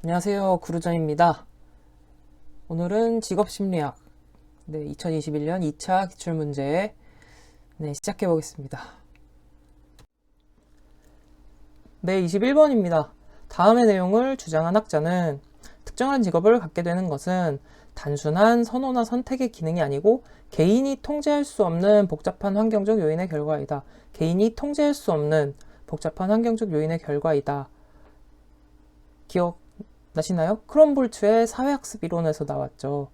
안녕하세요. 구루전입니다. 오늘은 직업심리학 2021년 2차 기출문제 시작해 보겠습니다. 21번입니다. 다음의 내용을 주장한 학자는 특정한 직업을 갖게 되는 것은 단순한 선호나 선택의 기능이 아니고 개인이 통제할 수 없는 복잡한 환경적 요인의 결과이다. 개인이 통제할 수 없는 복잡한 환경적 요인의 결과이다. 기억나시나요? 크롬볼츠의 사회학습 이론에서 나왔죠.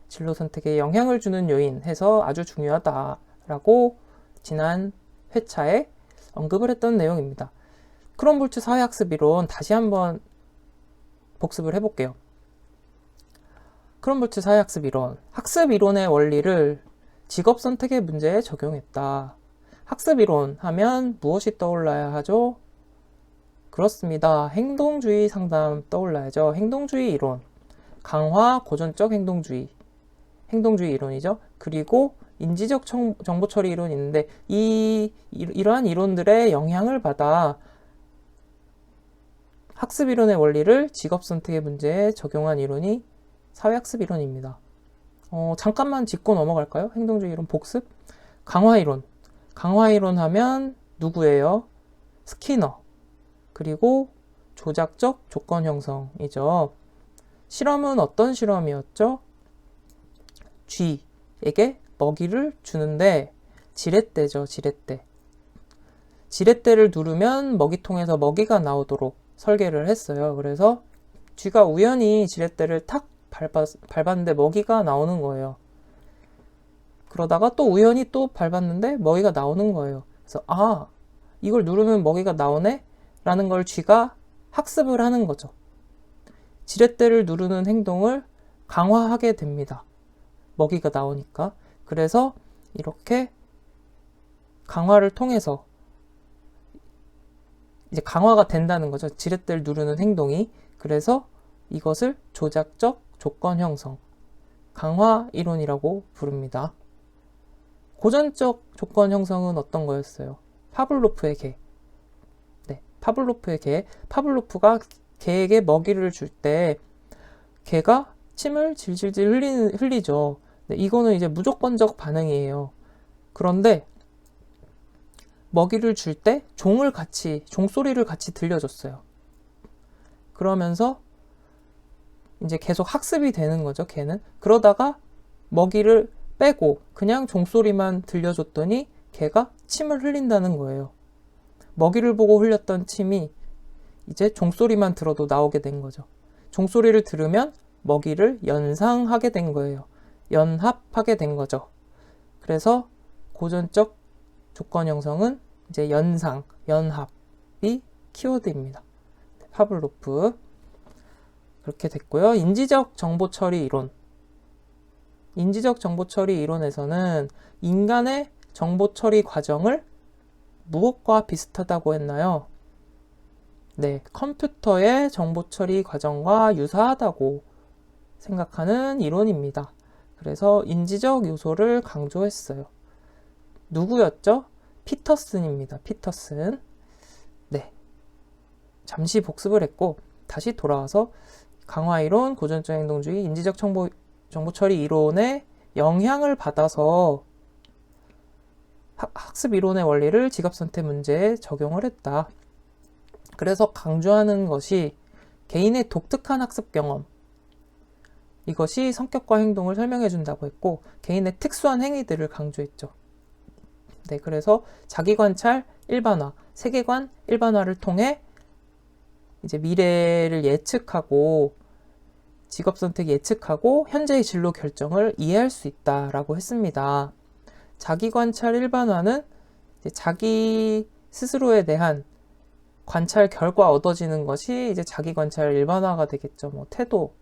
진로 선택에 영향을 주는 요인 해서 아주 중요하다라고 지난 회차에 언급을 했던 내용입니다. 크롬볼츠 사회학습 이론 다시 한번 복습을 해볼게요. 크롬볼츠 사회학습 이론, 학습 이론의 원리를 직업 선택의 문제에 적용했다. 학습 이론 하면 무엇이 떠올라야 하죠? 그렇습니다. 행동주의 상담 떠올라야죠. 행동주의 이론, 강화 고전적 행동주의 이론이죠. 그리고 인지적 정보 처리 이론이 있는데 이러한 이론들의 영향을 받아 학습 이론의 원리를 직업 선택의 문제에 적용한 이론이 사회학습 이론입니다. 잠깐만 짚고 넘어갈까요? 행동주의 이론 복습. 강화 이론 하면 누구예요? 스키너. 그리고 조작적 조건 형성이죠. 실험은 어떤 실험이었죠? 쥐에게 먹이를 주는데 지렛대죠. 지렛대를 누르면 먹이통에서 먹이가 나오도록 설계를 했어요. 그래서 쥐가 우연히 지렛대를 탁 밟았는데 먹이가 나오는 거예요. 그러다가 또 우연히 또 밟았는데 먹이가 나오는 거예요. 그래서 이걸 누르면 먹이가 나오네? 라는 걸 쥐가 학습을 하는 거죠. 지렛대를 누르는 행동을 강화하게 됩니다. 먹이가 나오니까. 그래서 이렇게 강화를 통해서 이제 강화가 된다는 거죠. 지렛대를 누르는 행동이. 그래서 이것을 조작적 조건 형성, 강화 이론이라고 부릅니다. 고전적 조건 형성은 어떤 거였어요? 파블로프의 개. 파블로프의 개. 파블로프가 개에게 먹이를 줄 때 개가 침을 질질질 흘리죠. 이거는 이제 무조건적 반응이에요. 그런데 먹이를 줄 때 종소리를 같이 들려줬어요. 그러면서 이제 계속 학습이 되는 거죠, 개는. 그러다가 먹이를 빼고 그냥 종소리만 들려줬더니 개가 침을 흘린다는 거예요. 먹이를 보고 흘렸던 침이 이제 종소리만 들어도 나오게 된 거죠. 종소리를 들으면 먹이를 연상하게 된 거예요. 연합하게 된 거죠. 그래서 고전적 조건 형성은 이제 연상, 연합이 키워드입니다. 파블로프. 그렇게 됐고요. 인지적 정보 처리 이론. 인지적 정보 처리 이론에서는 인간의 정보 처리 과정을 무엇과 비슷하다고 했나요? 컴퓨터의 정보 처리 과정과 유사하다고 생각하는 이론입니다. 그래서 인지적 요소를 강조했어요. 누구였죠? 피터슨입니다. 피터슨. 잠시 복습을 했고 다시 돌아와서 강화 이론, 고전적 행동주의, 인지적 정보 처리 이론의 영향을 받아서 학습 이론의 원리를 직업 선택 문제에 적용을 했다. 그래서 강조하는 것이 개인의 독특한 학습 경험. 이것이 성격과 행동을 설명해 준다고 했고 개인의 특수한 행위들을 강조했죠. 그래서 자기관찰 일반화, 세계관 일반화를 통해 이제 미래를 예측하고 직업 선택 예측하고 현재의 진로 결정을 이해할 수 있다라고 했습니다. 자기관찰 일반화는 자기 스스로에 대한 관찰 결과 얻어지는 것이 이제 자기관찰 일반화가 되겠죠. 태도,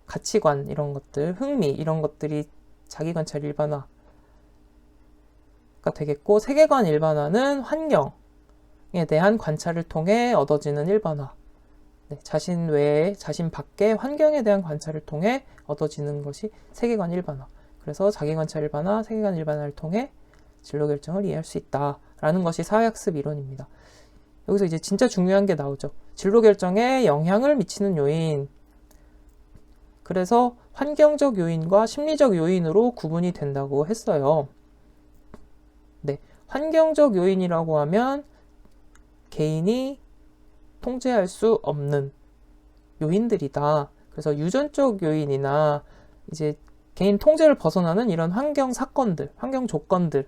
가치관 이런 것들, 흥미 이런 것들이 자기관찰 일반화가 되겠고 세계관 일반화는 환경에 대한 관찰을 통해 얻어지는 일반화. 자신 외에 자신 밖의 환경에 대한 관찰을 통해 얻어지는 것이 세계관 일반화. 그래서 자기관찰 일반화, 세계관 일반화를 통해 진로 결정을 이해할 수 있다라는 것이 사회학습 이론입니다. 여기서 이제 진짜 중요한 게 나오죠. 진로 결정에 영향을 미치는 요인. 그래서 환경적 요인과 심리적 요인으로 구분이 된다고 했어요. 네, 환경적 요인이라고 하면 개인이 통제할 수 없는 요인들이다. 그래서 유전적 요인이나 이제 개인 통제를 벗어나는 이런 환경 사건들, 환경 조건들,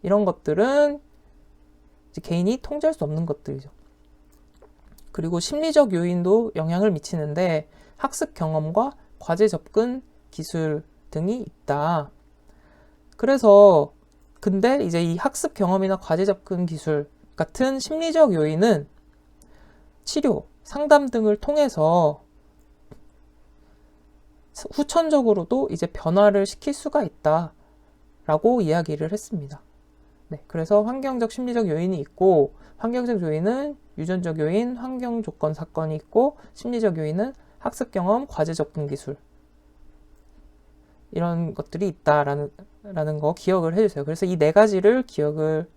이런 것들은 이제 개인이 통제할 수 없는 것들이죠. 그리고 심리적 요인도 영향을 미치는데 학습 경험과 과제 접근 기술 등이 있다. 그래서 근데 이제 이 학습 경험이나 과제 접근 기술 같은 심리적 요인은 치료, 상담 등을 통해서 후천적으로도 이제 변화를 시킬 수가 있다라고 이야기를 했습니다. 네, 그래서 환경적 심리적 요인이 있고, 환경적 요인은 유전적 요인, 환경 조건 사건이 있고, 심리적 요인은 학습 경험, 과제 접근 기술, 이런 것들이 있다라는 거 기억을 해주세요. 그래서 이 네 가지를 기억을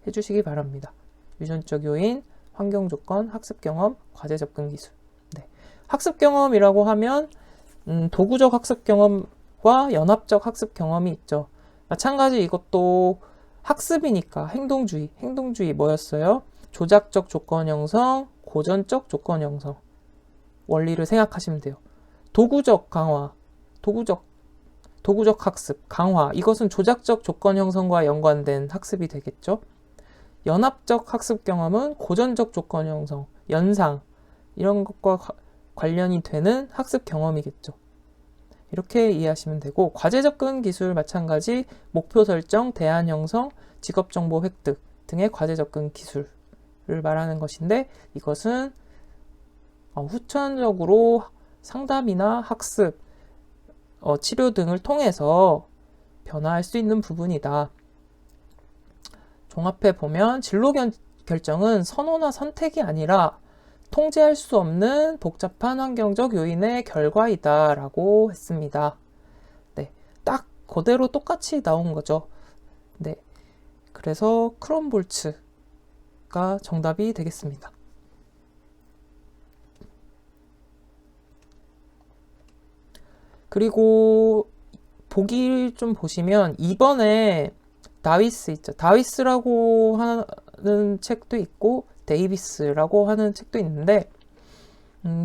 해주시기 바랍니다. 유전적 요인, 환경 조건, 학습 경험, 과제 접근 기술. 네. 학습 경험이라고 하면 도구적 학습 경험과 연합적 학습 경험이 있죠. 마찬가지 이것도 학습이니까 행동주의 뭐였어요? 조작적 조건 형성, 고전적 조건 형성. 원리를 생각하시면 돼요. 도구적 강화, 도구적 학습, 강화. 이것은 조작적 조건 형성과 연관된 학습이 되겠죠. 연합적 학습 경험은 고전적 조건 형성, 연상, 이런 것과 관련이 되는 학습 경험이겠죠. 이렇게 이해하시면 되고, 과제 접근 기술 마찬가지 목표 설정, 대안 형성, 직업 정보 획득 등의 과제 접근 기술을 말하는 것인데, 이것은 후천적으로 상담이나 학습, 치료 등을 통해서 변화할 수 있는 부분이다. 종합해 보면 진로 결정은 선호나 선택이 아니라 통제할 수 없는 복잡한 환경적 요인의 결과이다 라고 했습니다. 네, 딱 그대로 똑같이 나온 거죠. 네, 그래서 크롬볼츠가 정답이 되겠습니다. 그리고 보기 좀 보시면 2번에 다위스 있죠. 다위스라고 하는 책도 있고 데이비스라고 하는 책도 있는데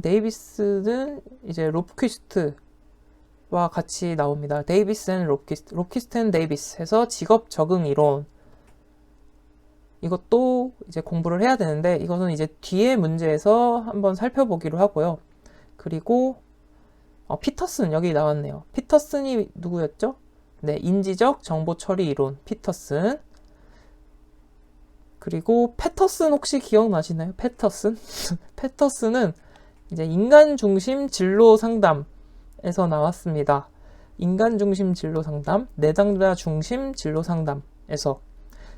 데이비스는 이제 롭퀴스트와 같이 나옵니다. 데이비스 앤 롭퀴스트 앤 데이비스 해서 직업 적응 이론, 이것도 이제 공부를 해야 되는데 이것은 이제 뒤에 문제에서 한번 살펴보기로 하고요. 그리고 피터슨 여기 나왔네요. 피터슨이 누구였죠? 네, 인지적 정보 처리 이론 피터슨. 그리고 패터슨 혹시 기억나시나요? 패터슨? 패터슨은 이제 인간 중심 진로 상담에서 나왔습니다. 인간 중심 진로 상담, 내담자 중심 진로 상담에서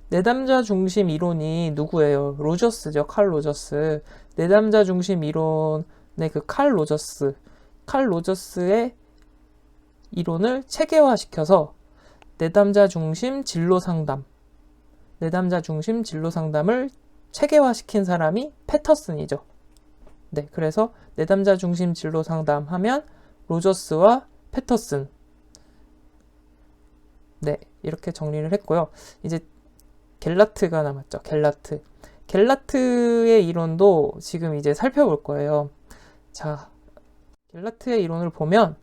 내담자 중심 이론이 누구예요? 로저스죠. 칼 로저스. 내담자 중심 이론의 그 칼 로저스의 이론을 체계화시켜서 내담자 중심 진로 상담을 체계화시킨 사람이 패터슨이죠. 네, 그래서 내담자 중심 진로 상담 하면 로저스와 패터슨. 네, 이렇게 정리를 했고요. 이제 갤라트가 남았죠. 갤라트의 이론도 지금 이제 살펴볼 거예요. 자, 갤라트의 이론을 보면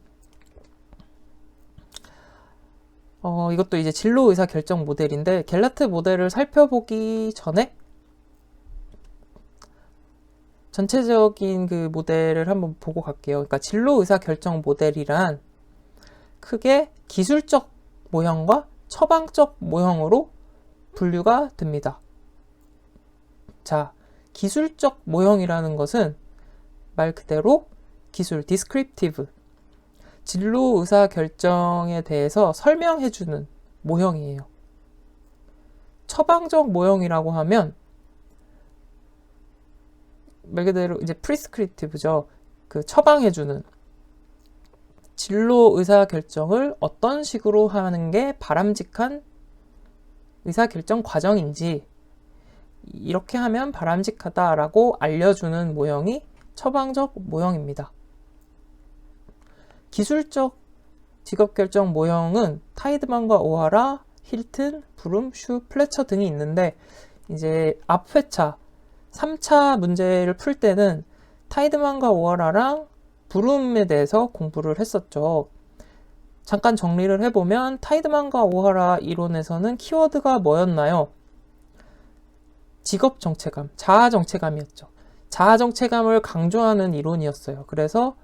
이것도 이제 진로 의사 결정 모델인데 갤라트 모델을 살펴보기 전에 전체적인 그 모델을 한번 보고 갈게요. 그러니까 진로 의사 결정 모델이란 크게 기술적 모형과 처방적 모형으로 분류가 됩니다. 자, 기술적 모형이라는 것은 말 그대로 기술, 디스크립티브, 진로 의사 결정에 대해서 설명해주는 모형이에요. 처방적 모형이라고 하면 말 그대로 이제 프리스크립티브죠. 그 처방해주는 진로 의사 결정을 어떤 식으로 하는 게 바람직한 의사 결정 과정인지, 이렇게 하면 바람직하다라고 알려주는 모형이 처방적 모형입니다. 기술적 직업 결정 모형은 타이드만과 오하라, 힐튼, 브룸, 슈, 플래처 등이 있는데 이제 앞 회차 3차 문제를 풀 때는 타이드만과 오하라랑 브룸에 대해서 공부를 했었죠. 잠깐 정리를 해보면 타이드만과 오하라 이론에서는 키워드가 뭐였나요? 직업 정체감, 자아 정체감이었죠. 자아 정체감을 강조하는 이론이었어요. 그래서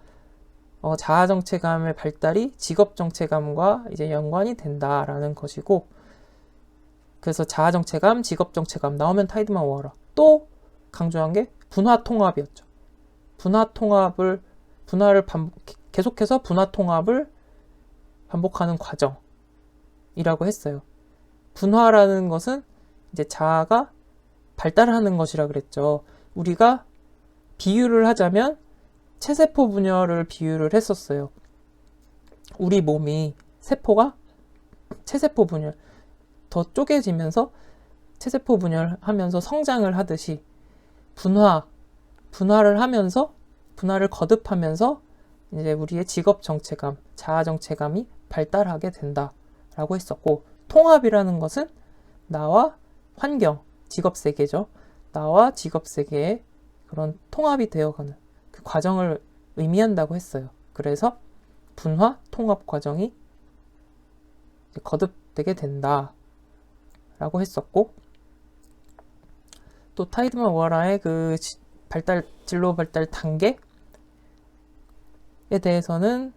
자아 정체감의 발달이 직업 정체감과 이제 연관이 된다라는 것이고, 그래서 자아 정체감, 직업 정체감 나오면 타이드만 오하라. 또 강조한 게 분화 통합이었죠. 계속해서 분화 통합을 반복하는 과정이라고 했어요. 분화라는 것은 이제 자아가 발달하는 것이라 그랬죠. 우리가 비유를 하자면 체세포 분열을 비유를 했었어요. 우리 몸이 세포가 체세포 분열, 더 쪼개지면서 체세포 분열하면서 성장을 하듯이 분화를 하면서 분화를 거듭하면서 이제 우리의 직업 정체감, 자아 정체감이 발달하게 된다라고 했었고, 통합이라는 것은 나와 환경, 직업 세계죠. 나와 직업 세계의 그런 통합이 되어가는 그 과정을 의미한다고 했어요. 그래서 분화, 통합 과정이 거듭되게 된다라고 했었고, 또 타이드만 오하라의 그 진로 발달 단계에 대해서는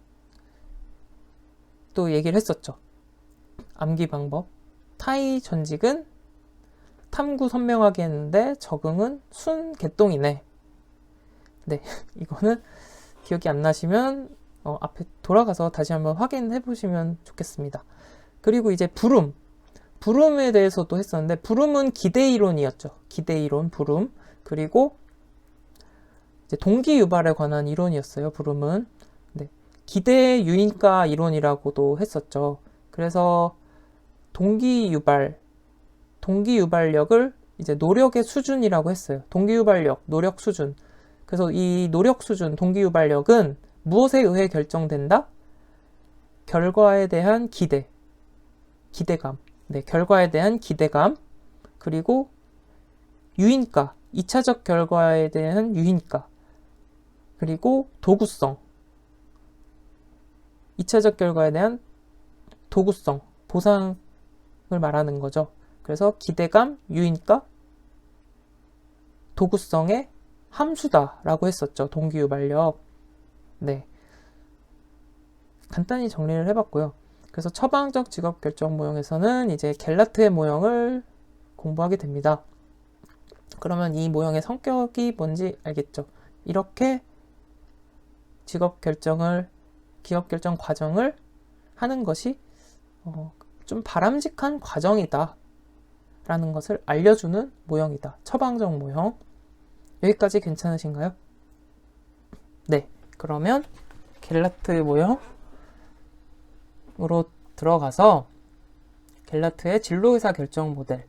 또 얘기를 했었죠. 암기 방법. 타이 전직은 탐구 선명하게 했는데 적응은 순 개똥이네. 네, 이거는 기억이 안 나시면 앞에 돌아가서 다시 한번 확인해 보시면 좋겠습니다. 그리고 이제 브룸에 대해서도 했었는데, 브룸은 기대 이론이었죠. 기대 이론, 브룸. 그리고 이제 동기 유발에 관한 이론이었어요. 브룸은. 네, 기대 유인가 이론이라고도 했었죠. 그래서 동기 유발력을 이제 노력의 수준이라고 했어요. 동기 유발력, 노력 수준. 그래서 이 노력 수준, 동기 유발력은 무엇에 의해 결정된다? 결과에 대한 기대감. 네, 결과에 대한 기대감. 그리고 유인가, 2차적 결과에 대한 유인가. 그리고 도구성. 2차적 결과에 대한 도구성, 보상을 말하는 거죠. 그래서 기대감, 유인가, 도구성의 함수다라고 했었죠. 동기유발력. 네. 간단히 정리를 해봤고요. 그래서 처방적 직업 결정 모형에서는 이제 갤라트의 모형을 공부하게 됩니다. 그러면 이 모형의 성격이 뭔지 알겠죠? 이렇게 기업 결정 과정을 하는 것이 좀 바람직한 과정이다 라는 것을 알려주는 모형이다. 처방적 모형. 여기까지 괜찮으신가요? 네, 그러면 갤라트 모형으로 들어가서 갤라트의 진로의사 결정 모델.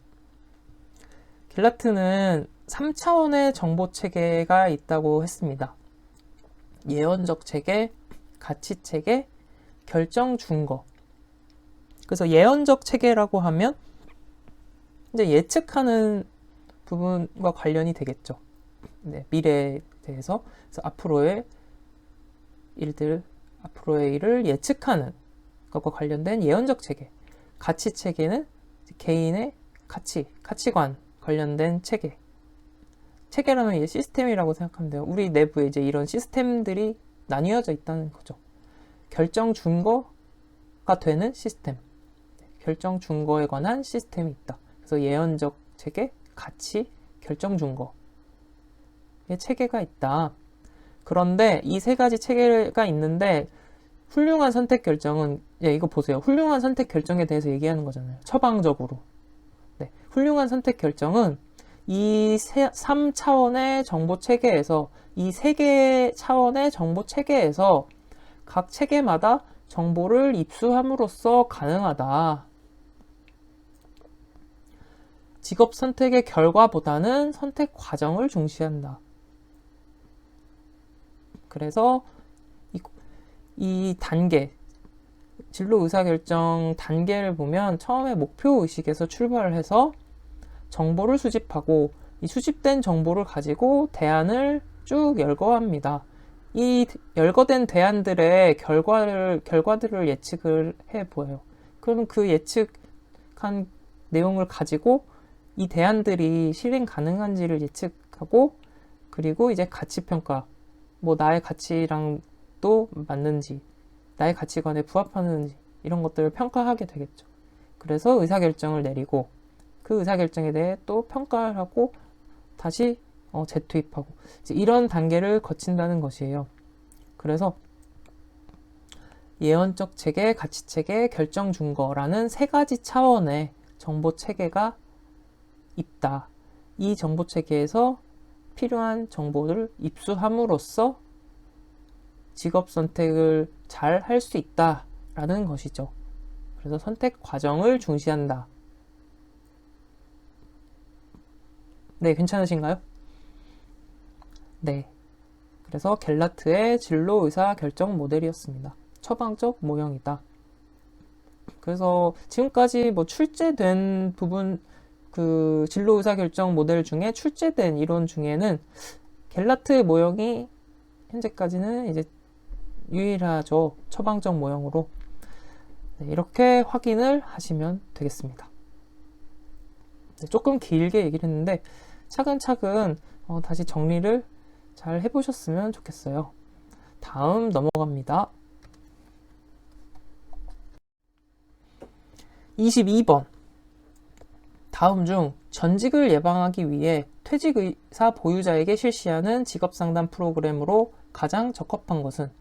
갤라트는 3차원의 정보 체계가 있다고 했습니다. 예언적 체계, 가치 체계, 결정 준거. 그래서 예언적 체계라고 하면 이제 예측하는 부분과 관련이 되겠죠. 네, 미래에 대해서. 그래서 앞으로의 일을 예측하는 것과 관련된 예언적 체계. 가치 체계는 개인의 가치관 관련된 체계. 체계라면 이제 시스템이라고 생각하면 돼요. 우리 내부에 이제 이런 시스템들이 나뉘어져 있다는 거죠. 결정 준거가 되는 시스템. 결정 준거에 관한 시스템이 있다. 그래서 예언적 체계, 가치, 결정 준거의 체계가 있다. 그런데 이 세 가지 체계가 있는데 훌륭한 선택 결정은 이거 보세요. 훌륭한 선택 결정에 대해서 얘기하는 거잖아요. 처방적으로. 네, 훌륭한 선택 결정은 이 3차원의 정보 체계에서 이 3개의 차원의 정보 체계에서 각 체계마다 정보를 입수함으로써 가능하다. 직업 선택의 결과보다는 선택 과정을 중시한다. 그래서 이 단계, 진로 의사결정 단계를 보면 처음에 목표의식에서 출발을 해서 정보를 수집하고 이 수집된 정보를 가지고 대안을 쭉 열거합니다. 이 열거된 대안들의 결과들을 예측을 해 보여요. 그럼 그 예측한 내용을 가지고 이 대안들이 실행 가능한지를 예측하고, 그리고 이제 가치평가, 뭐 나의 가치랑 또 맞는지, 나의 가치관에 부합하는지 이런 것들을 평가하게 되겠죠. 그래서 의사결정을 내리고 그 의사결정에 대해 또 평가를 하고 다시 재투입하고 이런 단계를 거친다는 것이에요. 그래서 예언적 체계, 가치 체계, 결정 준거라는 세 가지 차원의 정보 체계가 있다. 이 정보 체계에서 필요한 정보를 입수함으로써 직업 선택을 잘 할 수 있다라는 것이죠. 그래서 선택 과정을 중시한다. 네, 괜찮으신가요? 네. 그래서 갤라트의 진로 의사 결정 모델이었습니다. 처방적 모형이다. 그래서 지금까지 뭐 출제된 부분, 그 진로 의사 결정 모델 중에 출제된 이론 중에는 갤라트 모형이 현재까지는 이제 유일하죠. 처방적 모형으로. 네, 이렇게 확인을 하시면 되겠습니다. 네, 조금 길게 얘기를 했는데 차근차근 다시 정리를 잘 해보셨으면 좋겠어요. 다음 넘어갑니다. 22번. 다음 중 전직을 예방하기 위해 퇴직의사 보유자에게 실시하는 직업상담 프로그램으로 가장 적합한 것은?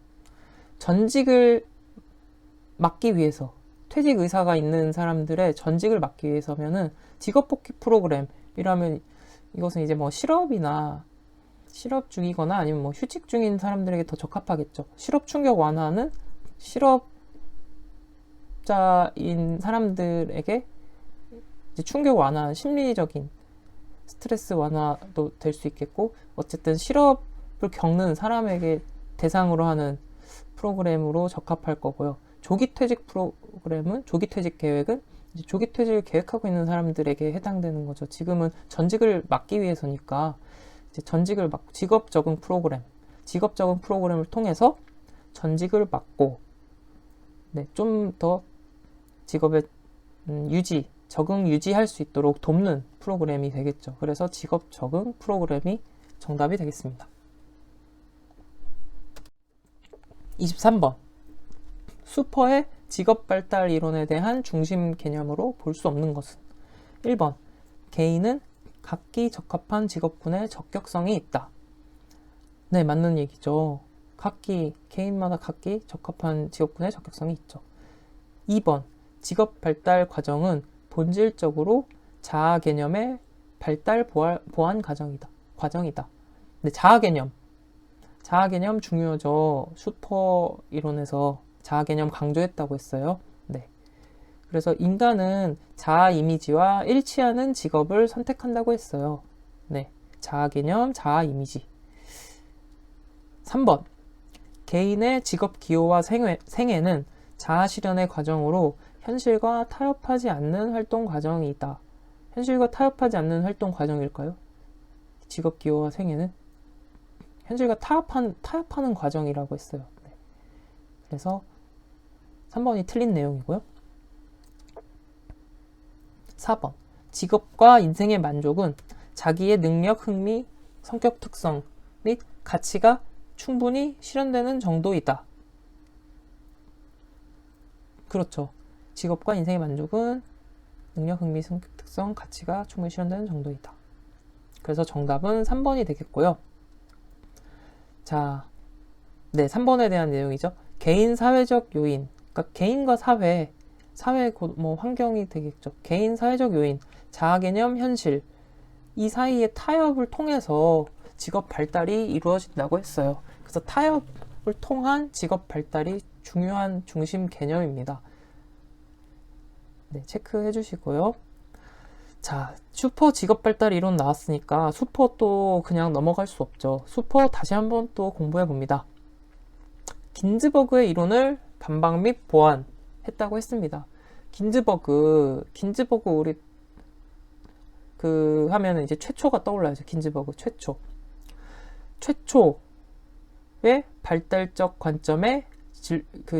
전직을 막기 위해서, 퇴직의사가 있는 사람들의 전직을 막기 위해서면은 직업복귀 프로그램이라면 이것은 이제 뭐 실업 중이거나 아니면 뭐 휴직 중인 사람들에게 더 적합하겠죠. 실업 충격 완화는 실업자인 사람들에게 이제 충격 완화, 심리적인 스트레스 완화도 될 수 있겠고, 어쨌든 실업을 겪는 사람에게 대상으로 하는 프로그램으로 적합할 거고요. 조기 퇴직 프로그램은, 조기 퇴직 계획은 이제 조기 퇴직을 계획하고 있는 사람들에게 해당되는 거죠. 지금은 전직을 막기 위해서니까 이제 직업 적응 프로그램을 통해서 전직을 막고, 네, 좀 더 직업의 적응 유지할 수 있도록 돕는 프로그램이 되겠죠. 그래서 직업 적응 프로그램이 정답이 되겠습니다. 23번. 수퍼의 직업 발달 이론에 대한 중심 개념으로 볼 수 없는 것은? 1번. 개인은 각기 적합한 직업군의 적격성이 있다. 네, 맞는 얘기죠. 개인마다 각기 적합한 직업군의 적격성이 있죠. 2번. 직업 발달 과정은 본질적으로 자아 개념의 발달 보완 과정이다. 네, 자아 개념 중요하죠. 슈퍼 이론에서 자아 개념 강조했다고 했어요. 네. 그래서 인간은 자아 이미지와 일치하는 직업을 선택한다고 했어요. 네. 자아 개념, 자아 이미지. 3번. 개인의 직업 기호와 생애는 자아 실현의 과정으로 현실과 타협하지 않는 활동 과정이다. 현실과 타협하지 않는 활동 과정일까요? 직업 기호와 생애는 현실과 타협하는 과정이라고 했어요. 네. 그래서 3번이 틀린 내용이고요. 4번. 직업과 인생의 만족은 자기의 능력, 흥미, 성격 특성 및 가치가 충분히 실현되는 정도이다. 그렇죠. 직업과 인생의 만족은 능력, 흥미, 성격 특성, 가치가 충분히 실현되는 정도이다. 그래서 정답은 3번이 되겠고요. 자, 네, 3번에 대한 내용이죠. 개인 사회적 요인, 그러니까 개인과 사회 뭐 환경이 되겠죠. 개인 사회적 요인, 자아 개념, 현실, 이 사이의 타협을 통해서 직업 발달이 이루어진다고 했어요. 그래서 타협을 통한 직업 발달이 중요한 중심 개념입니다. 네, 체크해 주시고요. 자, 슈퍼 직업 발달 이론 나왔으니까 슈퍼 또 그냥 넘어갈 수 없죠. 슈퍼 다시 한번 또 공부해 봅니다. 긴즈버그의 이론을 반박 및 보완했다고 했습니다. 긴즈버그 우리 하면은 이제 최초가 떠올라야죠. 긴즈버그 최초의 발달적 관점의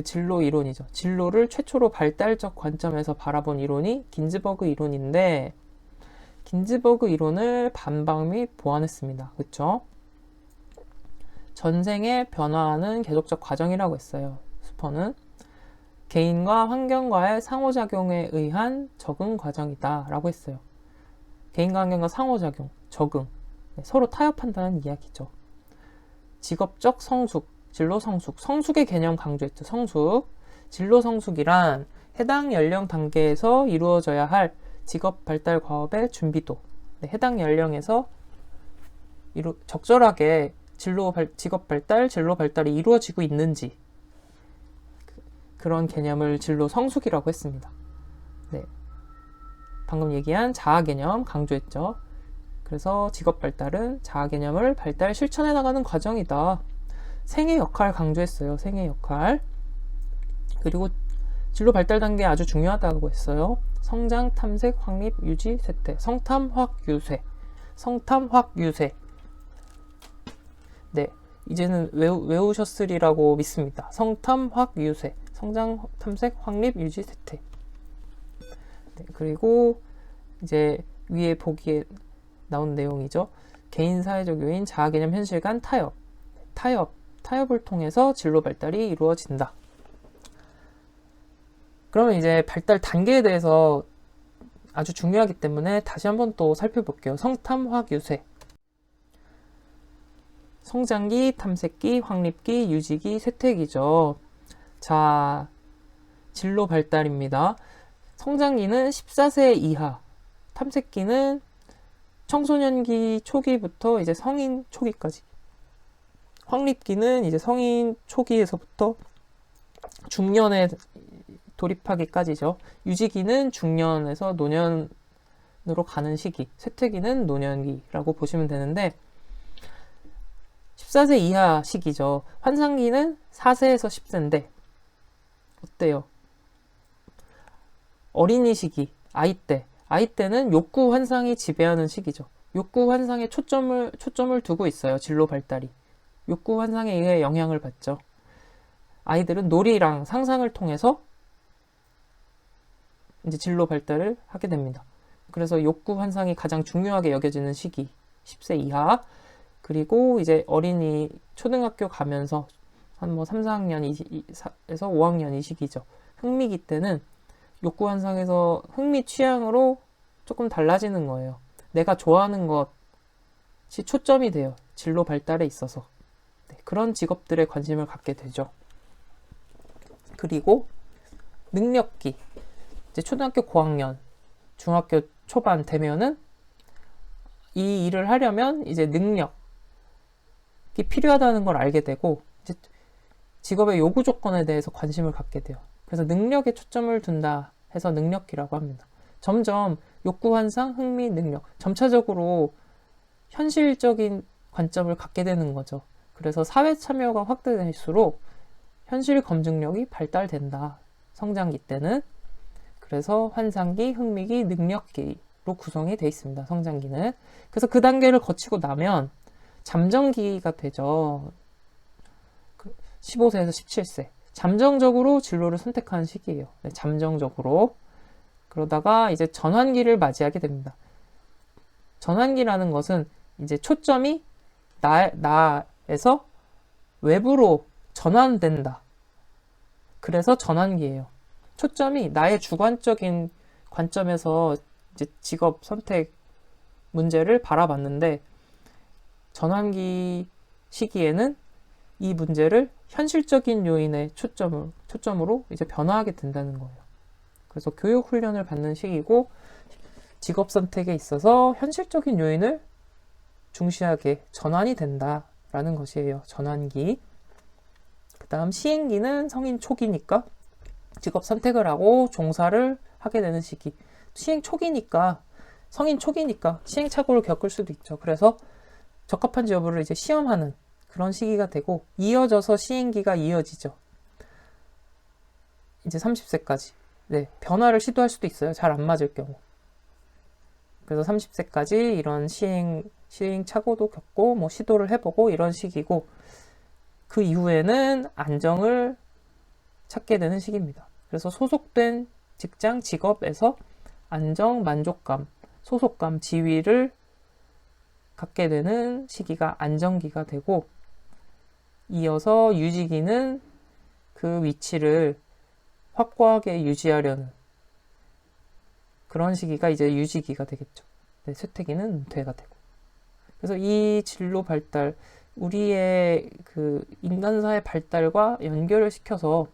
진로 이론이죠. 진로를 최초로 발달적 관점에서 바라본 이론이 긴즈버그 이론인데, 긴즈버그 이론을 반박 및 보완했습니다. 그쵸? 전생에 변화하는 계속적 과정이라고 했어요. 스퍼는 개인과 환경과의 상호작용에 의한 적응 과정이다 라고 했어요. 개인과 환경과 상호작용, 적응, 서로 타협한다는 이야기죠. 직업적 성숙, 진로 성숙, 성숙의 개념 강조했죠. 성숙, 진로 성숙이란 해당 연령 단계에서 이루어져야 할 직업 발달 과업의 준비도, 해당 연령에서 적절하게 직업 발달, 진로 발달이 이루어지고 있는지, 그런 개념을 진로 성숙이라고 했습니다. 네, 방금 얘기한 자아 개념 강조했죠. 그래서 직업 발달은 자아 개념을 발달 실천해 나가는 과정이다. 생애 역할 강조했어요. 생애 역할. 그리고 진로 발달 단계 아주 중요하다고 했어요. 성장, 탐색, 확립, 유지, 쇠퇴. 성탐, 확, 유쇠. 성탐, 확, 유쇠. 네, 이제는 외우셨으리라고 믿습니다. 성탐, 확, 유쇠. 성장, 탐색, 확립, 유지, 쇠퇴. 네, 그리고 이제 위에 보기에 나온 내용이죠. 개인 사회적 요인, 자아 개념 현실 간 타협을 통해서 진로 발달이 이루어진다. 그러면 이제 발달 단계에 대해서 아주 중요하기 때문에 다시 한번 또 살펴볼게요. 성탐, 확, 유쇠. 성장기, 탐색기, 확립기, 유지기, 쇠퇴기죠. 자, 진로 발달입니다. 성장기는 14세 이하, 탐색기는 청소년기 초기부터 이제 성인 초기까지, 확립기는 이제 성인 초기에서부터 중년에 돌입하기까지죠. 유지기는 중년에서 노년으로 가는 시기, 쇠퇴기는 노년기라고 보시면 되는데, 14세 이하 시기죠. 환상기는 4세에서 10세인데 어때요? 어린이 시기, 아이 때는 욕구 환상이 지배하는 시기죠. 욕구 환상에 초점을 두고 있어요. 진로 발달이. 욕구 환상에 의해 영향을 받죠. 아이들은 놀이랑 상상을 통해서 이제 진로 발달을 하게 됩니다. 그래서 욕구 환상이 가장 중요하게 여겨지는 시기, 10세 이하. 그리고 이제 어린이 초등학교 가면서 한 3, 4학년에서 5학년 이 시기죠. 흥미기 때는 욕구 환상에서 흥미 취향으로 조금 달라지는 거예요. 내가 좋아하는 것이 초점이 돼요. 진로 발달에 있어서. 네, 그런 직업들에 관심을 갖게 되죠. 그리고 능력기. 이제 초등학교 고학년, 중학교 초반 되면은 이 일을 하려면 이제 능력이 필요하다는 걸 알게 되고, 이제 직업의 요구 조건에 대해서 관심을 갖게 돼요. 그래서 능력에 초점을 둔다 해서 능력기라고 합니다. 점점 욕구 환상, 흥미, 능력, 점차적으로 현실적인 관점을 갖게 되는 거죠. 그래서 사회 참여가 확대될수록 현실 검증력이 발달된다. 성장기 때는. 그래서 환상기, 흥미기, 능력기로 구성이 되어 있습니다. 성장기는. 그래서 그 단계를 거치고 나면 잠정기가 되죠. 15세에서 17세. 잠정적으로 진로를 선택하는 시기예요. 네, 잠정적으로. 그러다가 이제 전환기를 맞이하게 됩니다. 전환기라는 것은 이제 초점이 나에서 외부로 전환된다. 그래서 전환기예요. 초점이 나의 주관적인 관점에서 이제 직업 선택 문제를 바라봤는데, 전환기 시기에는 이 문제를 현실적인 요인의 초점으로 이제 변화하게 된다는 거예요. 그래서 교육 훈련을 받는 시기고, 직업 선택에 있어서 현실적인 요인을 중시하게 전환이 된다라는 것이에요. 전환기. 그 다음 시행기는 성인 초기니까 직업 선택을 하고 종사를 하게 되는 시기. 시행 초기니까, 성인 초기니까 시행착오를 겪을 수도 있죠. 그래서 적합한지 여부를 이제 시험하는 그런 시기가 되고 이어져서 시행기가 이어지죠. 이제 30세까지. 네, 변화를 시도할 수도 있어요. 잘 안 맞을 경우. 그래서 30세까지 이런 시행착오도 겪고 뭐 시도를 해보고 이런 시기고 그 이후에는 안정을 찾게 되는 시기입니다. 그래서 소속된 직장, 직업에서 안정, 만족감, 소속감, 지위를 갖게 되는 시기가 안정기가 되고 이어서 유지기는 그 위치를 확고하게 유지하려는 그런 시기가 이제 유지기가 되겠죠. 네, 쇠퇴기는 은퇴가 되고. 그래서 이 진로 발달, 우리의 그 인간사의 발달과 연결을 시켜서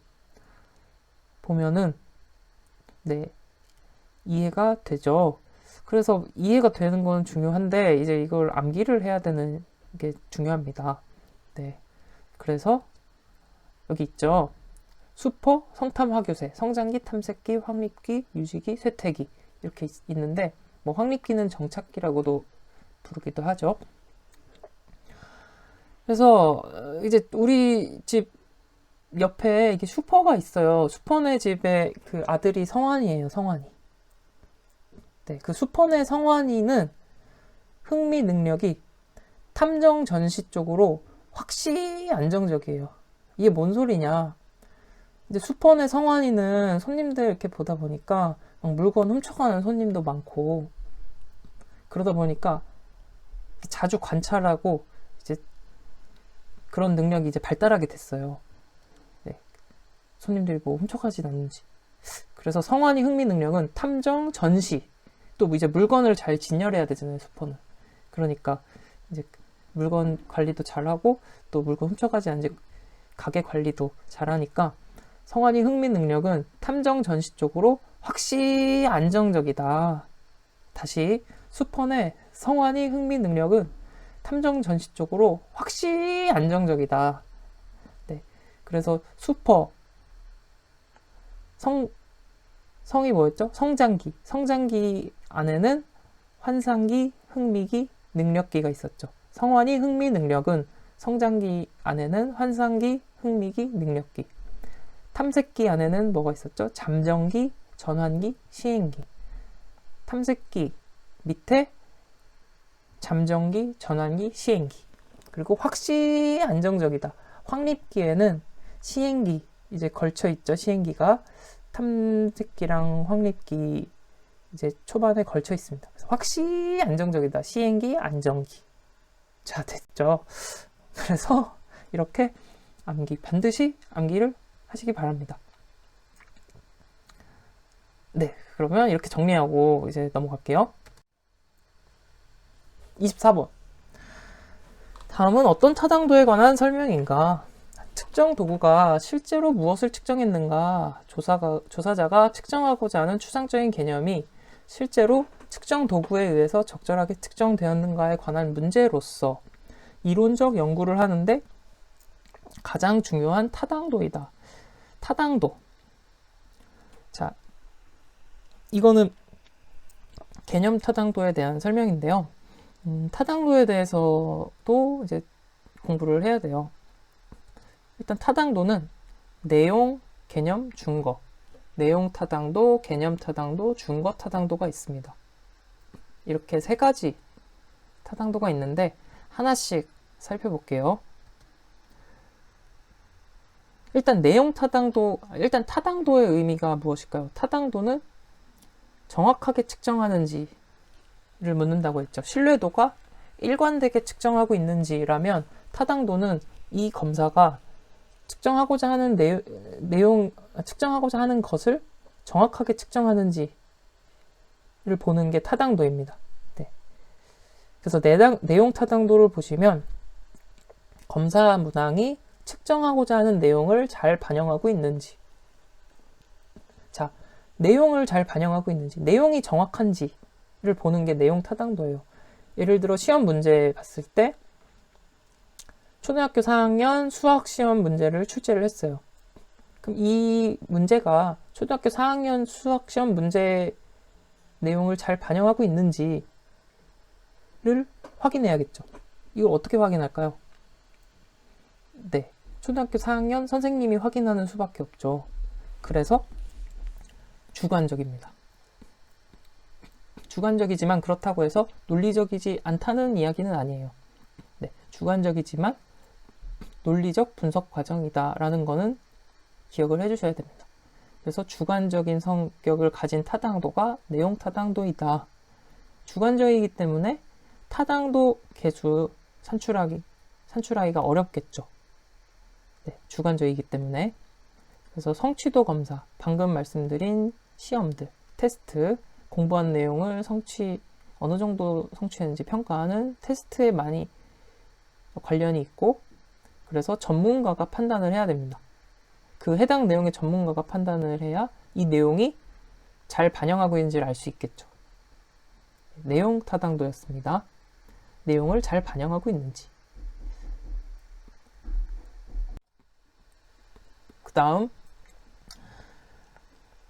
보면은 네, 이해가 되죠. 그래서 이해가 되는 건 중요한데 이제 이걸 암기를 해야 되는 게 중요합니다. 네. 그래서 여기 있죠. 수포, 성탐, 화교세, 성장기, 탐색기, 확립기, 유지기, 쇠퇴기 이렇게 있는데 뭐 확립기는 정착기라고도 부르기도 하죠. 그래서 이제 우리 집 옆에 이게 슈퍼가 있어요. 슈퍼네 집에 그 아들이 성환이에요. 성환이. 네, 그 슈퍼네 성환이는 흥미 능력이 탐정 전시 쪽으로 확실히 안정적이에요. 이게 뭔 소리냐? 이제 슈퍼네 성환이는 손님들 이렇게 보다 보니까 막 물건 훔쳐가는 손님도 많고 그러다 보니까 자주 관찰하고 이제 그런 능력이 이제 발달하게 됐어요. 네. 손님들이 뭐 훔쳐가진 않는지. 그래서 성환이 흥미 능력은 탐정, 전시, 또 이제 물건을 잘 진열해야 되잖아요, 슈퍼는. 그러니까 이제 물건 관리도 잘하고 또 물건 훔쳐가지 않는지 가게 관리도 잘하니까 성환이 흥미 능력은 탐정, 전시 쪽으로 확실히 안정적이다. 다시 슈퍼네 성환이 흥미 능력은 탐정, 전시 쪽으로 확실히 안정적이다. 네, 그래서 슈퍼 성이 뭐였죠? 성장기. 성장기 안에는 환상기, 흥미기, 능력기가 있었죠. 성환이 흥미 능력은 성장기 안에는 환상기, 흥미기, 능력기. 탐색기 안에는 뭐가 있었죠? 잠정기, 전환기, 시행기. 탐색기 밑에 잠정기, 전환기, 시행기. 그리고 확실히 안정적이다. 확립기에는 시행기 이제 걸쳐 있죠. 시행기가 탐색기랑 확립기 이제 초반에 걸쳐 있습니다. 그래서 확실히 안정적이다. 시행기, 안정기. 자, 됐죠. 그래서 이렇게 암기, 반드시 암기를 하시기 바랍니다. 네, 그러면 이렇게 정리하고 이제 넘어갈게요. 24번. 다음은 어떤 타당도에 관한 설명인가? 특정 도구가 실제로 무엇을 측정했는가? 조사자가 측정하고자 하는 추상적인 개념이 실제로 측정 도구에 의해서 적절하게 측정되었는가에 관한 문제로서 이론적 연구를 하는데 가장 중요한 타당도이다. 타당도. 자, 이거는 개념 타당도에 대한 설명인데요. 타당도에 대해서도 이제 공부를 해야 돼요. 일단 타당도는 내용, 개념, 준거. 내용 타당도, 개념 타당도, 준거 타당도가 있습니다. 이렇게 세 가지 타당도가 있는데 하나씩 살펴볼게요. 일단 내용 타당도, 일단 타당도의 의미가 무엇일까요? 타당도는 정확하게 측정하는지를 묻는다고 했죠. 신뢰도가 일관되게 측정하고 있는지라면 타당도는 이 검사가 측정하고자 하는 측정하고자 하는 것을 정확하게 측정하는지를 보는 게 타당도입니다. 네. 그래서 내용 타당도를 보시면 검사 문항이 측정하고자 하는 내용을 잘 반영하고 있는지. 자, 내용을 잘 반영하고 있는지, 내용이 정확한지를 보는 게 내용 타당도예요. 예를 들어 시험 문제 봤을 때 초등학교 4학년 수학 시험 문제를 출제를 했어요. 그럼 이 문제가 초등학교 4학년 수학 시험 문제 내용을 잘 반영하고 있는지를 확인해야겠죠. 이걸 어떻게 확인할까요? 네, 초등학교 4학년 선생님이 확인하는 수밖에 없죠. 그래서 주관적입니다. 주관적이지만 그렇다고 해서 논리적이지 않다는 이야기는 아니에요. 네, 주관적이지만 논리적 분석 과정이다라는 거는 기억을 해주셔야 됩니다. 그래서 주관적인 성격을 가진 타당도가 내용 타당도이다. 주관적이기 때문에 타당도 계수 산출하기가 어렵겠죠. 네, 주관적이기 때문에. 그래서 성취도 검사, 방금 말씀드린 시험들, 테스트, 공부한 내용을 어느 정도 성취했는지 평가하는 테스트에 많이 관련이 있고, 그래서 전문가가 판단을 해야 됩니다. 그 해당 내용의 전문가가 판단을 해야 이 내용이 잘 반영하고 있는지를 알 수 있겠죠. 내용 타당도였습니다. 내용을 잘 반영하고 있는지. 그 다음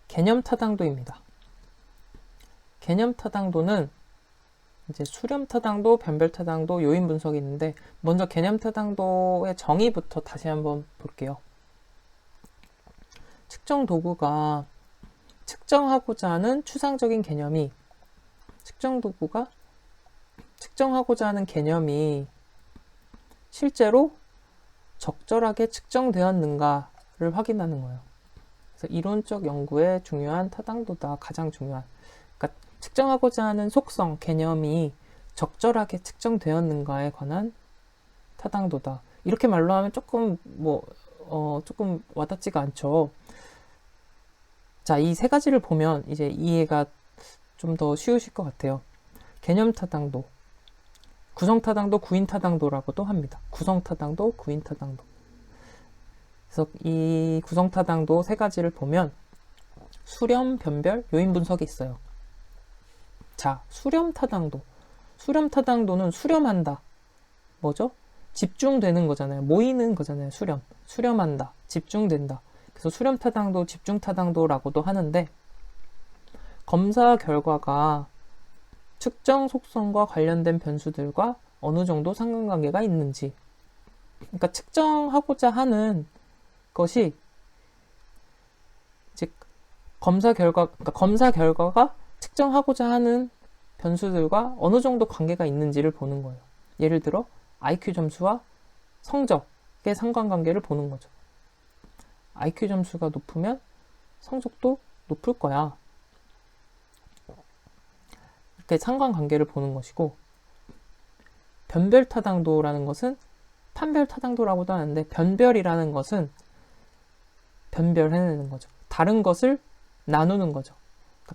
개념 타당도입니다. 개념 타당도는 이제 수렴 타당도, 변별 타당도, 요인 분석이 있는데, 먼저 개념 타당도의 정의부터 다시 한번 볼게요. 측정 도구가 측정하고자 하는 추상적인 개념이, 측정 도구가 측정하고자 하는 개념이 실제로 적절하게 측정되었는가를 확인하는 거예요. 그래서 이론적 연구에 중요한 타당도다. 가장 중요한. 그러니까 측정하고자 하는 속성, 개념이 적절하게 측정되었는가에 관한 타당도다. 이렇게 말로 하면 조금 조금 와닿지가 않죠. 자, 이 세 가지를 보면 이제 이해가 좀 더 쉬우실 것 같아요. 개념 타당도, 구성 타당도, 구인 타당도라고도 합니다. 구성 타당도, 구인 타당도. 그래서 이 구성 타당도 세 가지를 보면 수렴, 변별, 요인 분석이 있어요. 자, 수렴 타당도. 수렴 타당도는 수렴한다. 뭐죠? 집중되는 거잖아요. 모이는 거잖아요. 수렴한다. 집중된다. 그래서 수렴 타당도, 집중 타당도라고도 하는데, 검사 결과가 측정 속성과 관련된 변수들과 어느 정도 상관관계가 있는지, 그러니까 측정하고자 하는 것이 이제 검사 결과가 측정하고자 하는 변수들과 어느 정도 관계가 있는지를 보는 거예요. 예를 들어 IQ 점수와 성적의 상관관계를 보는 거죠. IQ 점수가 높으면 성적도 높을 거야. 이렇게 상관관계를 보는 것이고, 변별 타당도라는 것은 판별 타당도라고도 하는데, 변별이라는 것은 변별해내는 거죠. 다른 것을 나누는 거죠.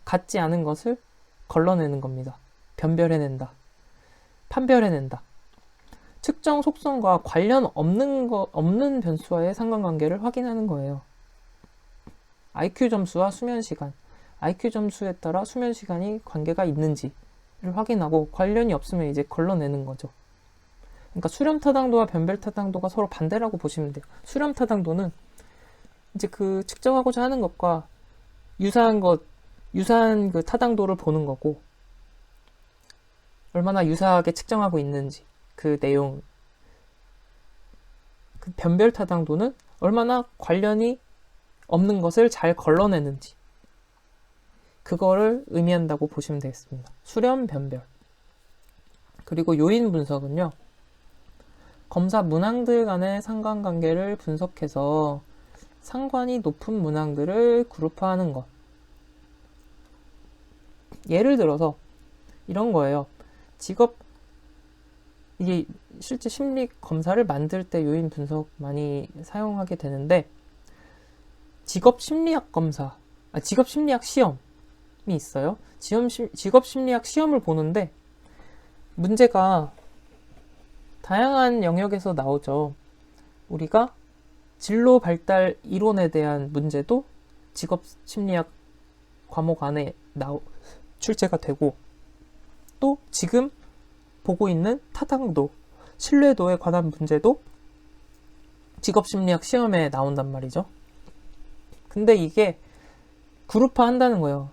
같지 않은 것을 걸러내는 겁니다. 변별해낸다. 판별해낸다. 측정 속성과 관련 없는 변수와의 상관관계를 확인하는 거예요. IQ 점수와 수면 시간. IQ 점수에 따라 수면 시간이 관계가 있는지를 확인하고, 관련이 없으면 이제 걸러내는 거죠. 그러니까 수렴 타당도와 변별 타당도가 서로 반대라고 보시면 돼요. 수렴 타당도는 이제 그 측정하고자 하는 것과 유사한 그 타당도를 보는 거고, 얼마나 유사하게 측정하고 있는지, 그 내용. 그 변별 타당도는 얼마나 관련이 없는 것을 잘 걸러내는지, 그거를 의미한다고 보시면 되겠습니다. 수렴, 변별. 그리고 요인 분석은요, 검사 문항들 간의 상관관계를 분석해서 상관이 높은 문항들을 그룹화하는 것. 예를 들어서 이런 거예요. 이게 실제 심리 검사를 만들 때 요인 분석 많이 사용하게 되는데, 직업 심리학 시험이 있어요. 직업 심리학 시험을 보는데 문제가 다양한 영역에서 나오죠. 우리가 진로 발달 이론에 대한 문제도 직업 심리학 과목 안에 출제가 되고, 또 지금 보고 있는 타당도, 신뢰도에 관한 문제도 직업 심리학 시험에 나온단 말이죠. 근데 이게 그룹화 한다는 거예요.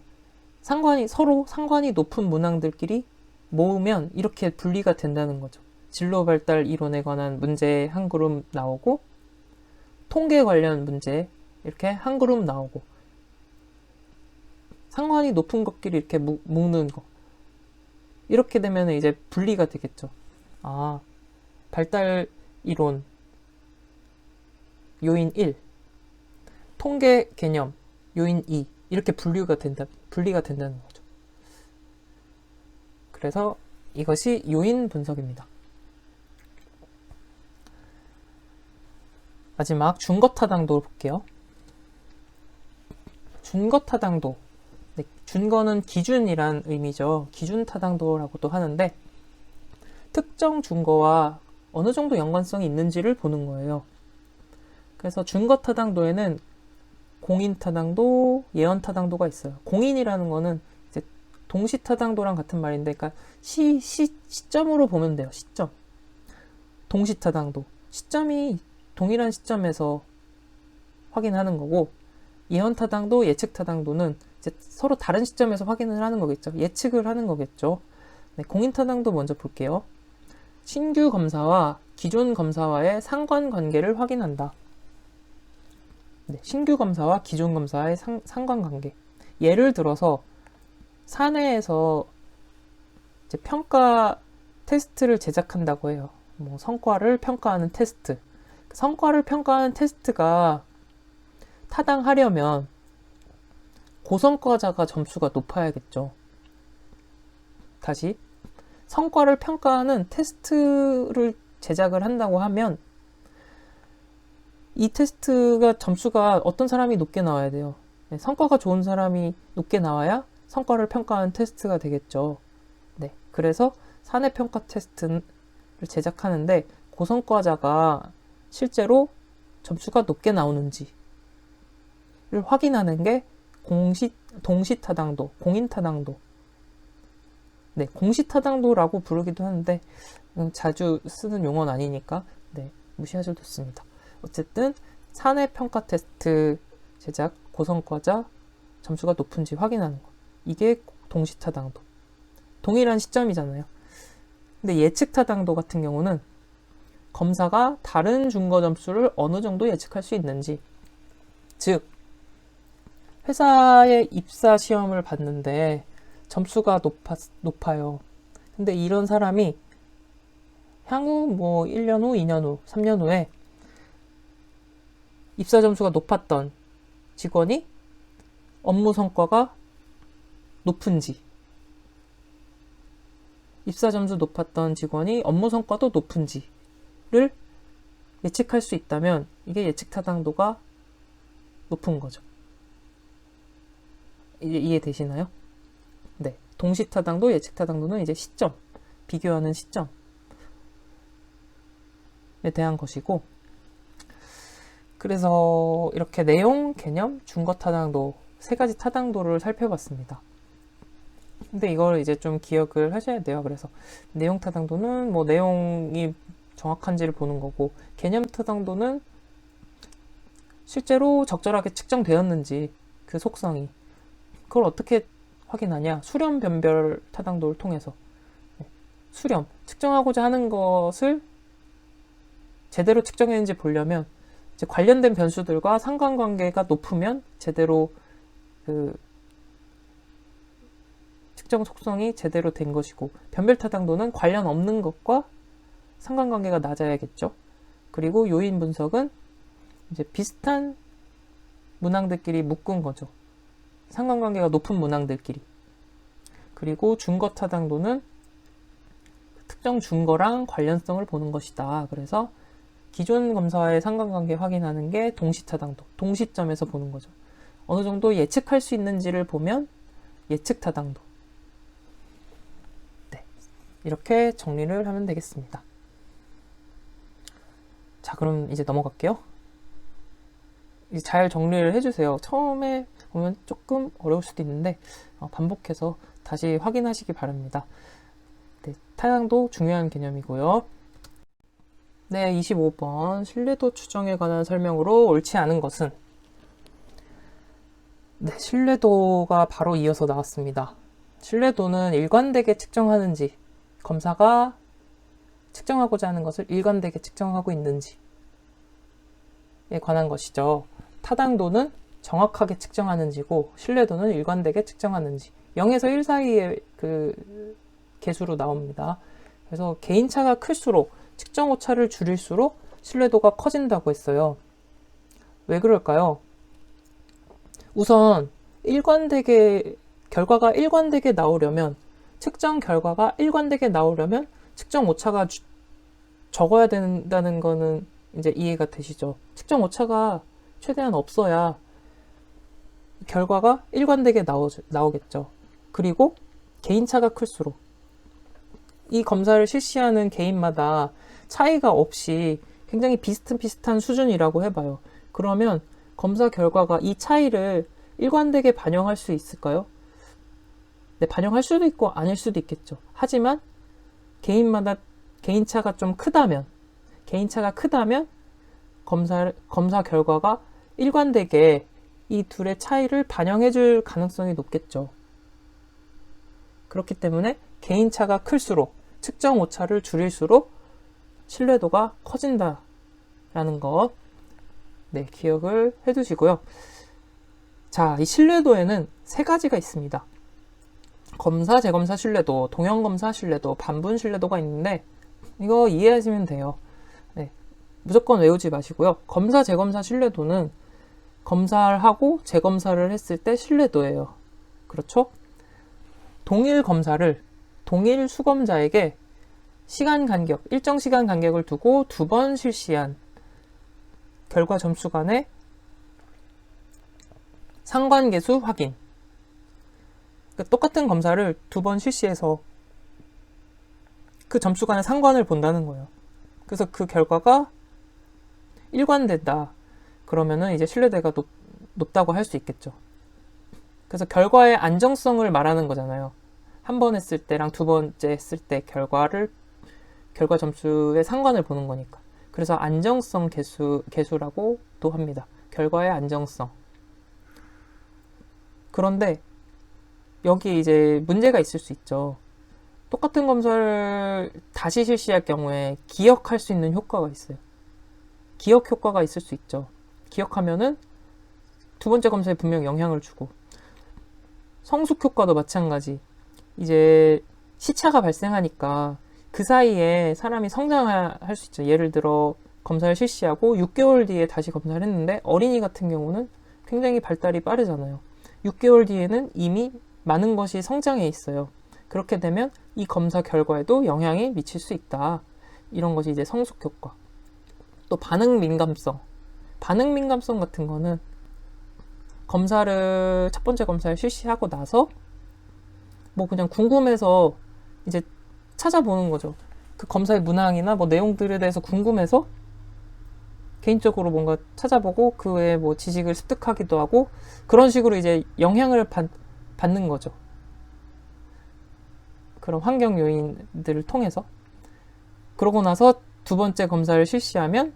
서로 상관이 높은 문항들끼리 모으면 이렇게 분리가 된다는 거죠. 진로 발달 이론에 관한 문제 한 그룹 나오고, 통계 관련 문제 이렇게 한 그룹 나오고, 상관이 높은 것끼리 이렇게 묶는 거, 이렇게 되면 이제 분리가 되겠죠. 아, 발달 이론 요인 1, 통계 개념 요인 2, 이렇게 분리가 된다는 거죠. 그래서 이것이 요인 분석입니다. 마지막 준거 타당도 볼게요. 준거 타당도. 네, 준거는 기준이란 의미죠. 기준 타당도라고도 하는데, 특정 준거와 어느 정도 연관성이 있는지를 보는 거예요. 그래서 준거 타당도에는 공인 타당도, 예언 타당도가 있어요. 공인이라는 거는 이제 동시 타당도랑 같은 말인데, 그러니까 시점으로 보면 돼요. 시점. 동시 타당도. 시점이 동일한 시점에서 확인하는 거고, 예언 타당도, 예측 타당도는 이제 서로 다른 시점에서 확인을 하는 거겠죠. 예측을 하는 거겠죠. 네, 공인 타당도 먼저 볼게요. 신규 검사와 기존 검사와의 상관관계를 확인한다. 네, 신규 검사와 기존 검사의 상관관계. 예를 들어서 사내에서 이제 평가 테스트를 제작한다고 해요. 뭐 성과를 평가하는 테스트. 성과를 평가하는 테스트가 타당하려면 고성과자가 점수가 높아야겠죠. 다시, 성과를 평가하는 테스트를 제작을 한다고 하면 이 테스트가 점수가 어떤 사람이 높게 나와야 돼요. 네, 성과가 좋은 사람이 높게 나와야 성과를 평가하는 테스트가 되겠죠. 네, 그래서 사내 평가 테스트를 제작하는데 고성과자가 실제로 점수가 높게 나오는지를 확인하는 게 동시타당도, 공인타당도. 네, 공시타당도라고 부르기도 하는데 자주 쓰는 용어는 아니니까 네, 무시하셔도 좋습니다. 어쨌든 사내 평가 테스트 제작, 고성과자 점수가 높은지 확인하는 거. 이게 동시타당도. 동일한 시점이잖아요. 근데 예측타당도 같은 경우는 검사가 다른 준거 점수를 어느 정도 예측할 수 있는지, 즉 회사에 입사 시험을 봤는데 점수가 높아요. 근데 이런 사람이 향후 뭐 1년 후, 2년 후, 3년 후에 입사 점수가 높았던 직원이 업무 성과가 높은지, 입사 점수 높았던 직원이 업무 성과도 높은지를 예측할 수 있다면 이게 예측 타당도가 높은 거죠. 이제 이해되시나요? 네. 동시 타당도, 예측 타당도는 이제 시점, 비교하는 시점에 대한 것이고, 그래서 이렇게 내용, 개념, 준거 타당도 세 가지 타당도를 살펴봤습니다. 근데 이걸 이제 좀 기억을 하셔야 돼요. 그래서 내용 타당도는 뭐 내용이 정확한지를 보는 거고, 개념 타당도는 실제로 적절하게 측정되었는지 그 속성이, 그걸 어떻게 확인하냐? 수렴 변별 타당도를 통해서. 수렴, 측정하고자 하는 것을 제대로 측정했는지 보려면 이제 관련된 변수들과 상관관계가 높으면 제대로 그 측정 속성이 제대로 된 것이고, 변별 타당도는 관련 없는 것과 상관관계가 낮아야겠죠. 그리고 요인 분석은 이제 비슷한 문항들끼리 묶은 거죠. 상관관계가 높은 문항들끼리. 그리고 준거 타당도는 특정 준거랑 관련성을 보는 것이다. 그래서 기존 검사와의 상관관계 확인하는 게 동시 타당도, 동시점에서 보는 거죠. 어느 정도 예측할 수 있는지를 보면 예측 타당도. 네, 이렇게 정리를 하면 되겠습니다. 자, 그럼 이제 넘어갈게요. 이제 잘 정리를 해주세요. 처음에 보면 조금 어려울 수도 있는데 반복해서 다시 확인하시기 바랍니다. 네, 타당도 중요한 개념이고요. 네, 25번 신뢰도 추정에 관한 설명으로 옳지 않은 것은, 네, 신뢰도가 바로 이어서 나왔습니다. 신뢰도는 일관되게 측정하는지, 검사가 측정하고자 하는 것을 일관되게 측정하고 있는지, 관한 것이죠. 타당도는 정확하게 측정하는지고 신뢰도는 일관되게 측정하는지 0에서 1 사이의 그 개수로 나옵니다. 그래서 개인차가 클수록 측정 오차를 줄일수록 신뢰도가 커진다고 했어요. 왜 그럴까요? 우선 결과가 일관되게 나오려면 측정 결과가 일관되게 나오려면 측정 오차가 적어야 된다는 거는 이제 이해가 되시죠? 측정 오차가 최대한 없어야 결과가 일관되게 나오겠죠. 그리고 개인차가 클수록 이 검사를 실시하는 개인마다 차이가 없이 굉장히 비슷한 수준이라고 해봐요. 그러면 검사 결과가 이 차이를 일관되게 반영할 수 있을까요? 네, 반영할 수도 있고 아닐 수도 있겠죠. 하지만 개인마다 개인차가 크다면 검사 결과가 일관되게 이 둘의 차이를 반영해 줄 가능성이 높겠죠. 그렇기 때문에 개인차가 클수록 측정 오차를 줄일수록 신뢰도가 커진다라는 것, 네, 기억을 해두시고요. 자, 이 신뢰도에는 세 가지가 있습니다. 검사, 재검사 신뢰도, 동형검사 신뢰도, 반분 신뢰도가 있는데 이거 이해하시면 돼요. 네, 무조건 외우지 마시고요. 검사, 재검사 신뢰도는 검사를 하고 재검사를 했을 때 신뢰도예요. 그렇죠? 동일 검사를 동일 수검자에게 일정 시간 간격을 두고 2번 실시한 결과 점수 간의 상관계수 확인. 그러니까 똑같은 검사를 2번 실시해서 그 점수 간의 상관을 본다는 거예요. 그래서 그 결과가 일관된다. 그러면은 이제 신뢰도가 높다고 할 수 있겠죠. 그래서 결과의 안정성을 말하는 거잖아요. 한 번 했을 때랑 두 번째 했을 때 결과 점수의 상관을 보는 거니까. 그래서 안정성 계수라고도 합니다. 결과의 안정성. 그런데 여기 이제 문제가 있을 수 있죠. 똑같은 검사를 다시 실시할 경우에 기억할 수 있는 효과가 있어요. 기억 효과가 있을 수 있죠. 기억하면은 두 번째 검사에 분명 영향을 주고, 성숙 효과도 마찬가지. 이제 시차가 발생하니까 그 사이에 사람이 성장할 수 있죠. 예를 들어 검사를 실시하고 6개월 뒤에 다시 검사를 했는데 어린이 같은 경우는 굉장히 발달이 빠르잖아요. 6개월 뒤에는 이미 많은 것이 성장해 있어요. 그렇게 되면 이 검사 결과에도 영향이 미칠 수 있다. 이런 것이 이제 성숙 효과. 또 반응 민감성. 반응 민감성 같은 거는 첫 번째 검사를 실시하고 나서 뭐 그냥 궁금해서 이제 찾아보는 거죠. 그 검사의 문항이나 뭐 내용들에 대해서 궁금해서 개인적으로 뭔가 찾아보고 그 외에 뭐 지식을 습득하기도 하고 그런 식으로 이제 영향을 받는 거죠. 그런 환경 요인들을 통해서. 그러고 나서 두 번째 검사를 실시하면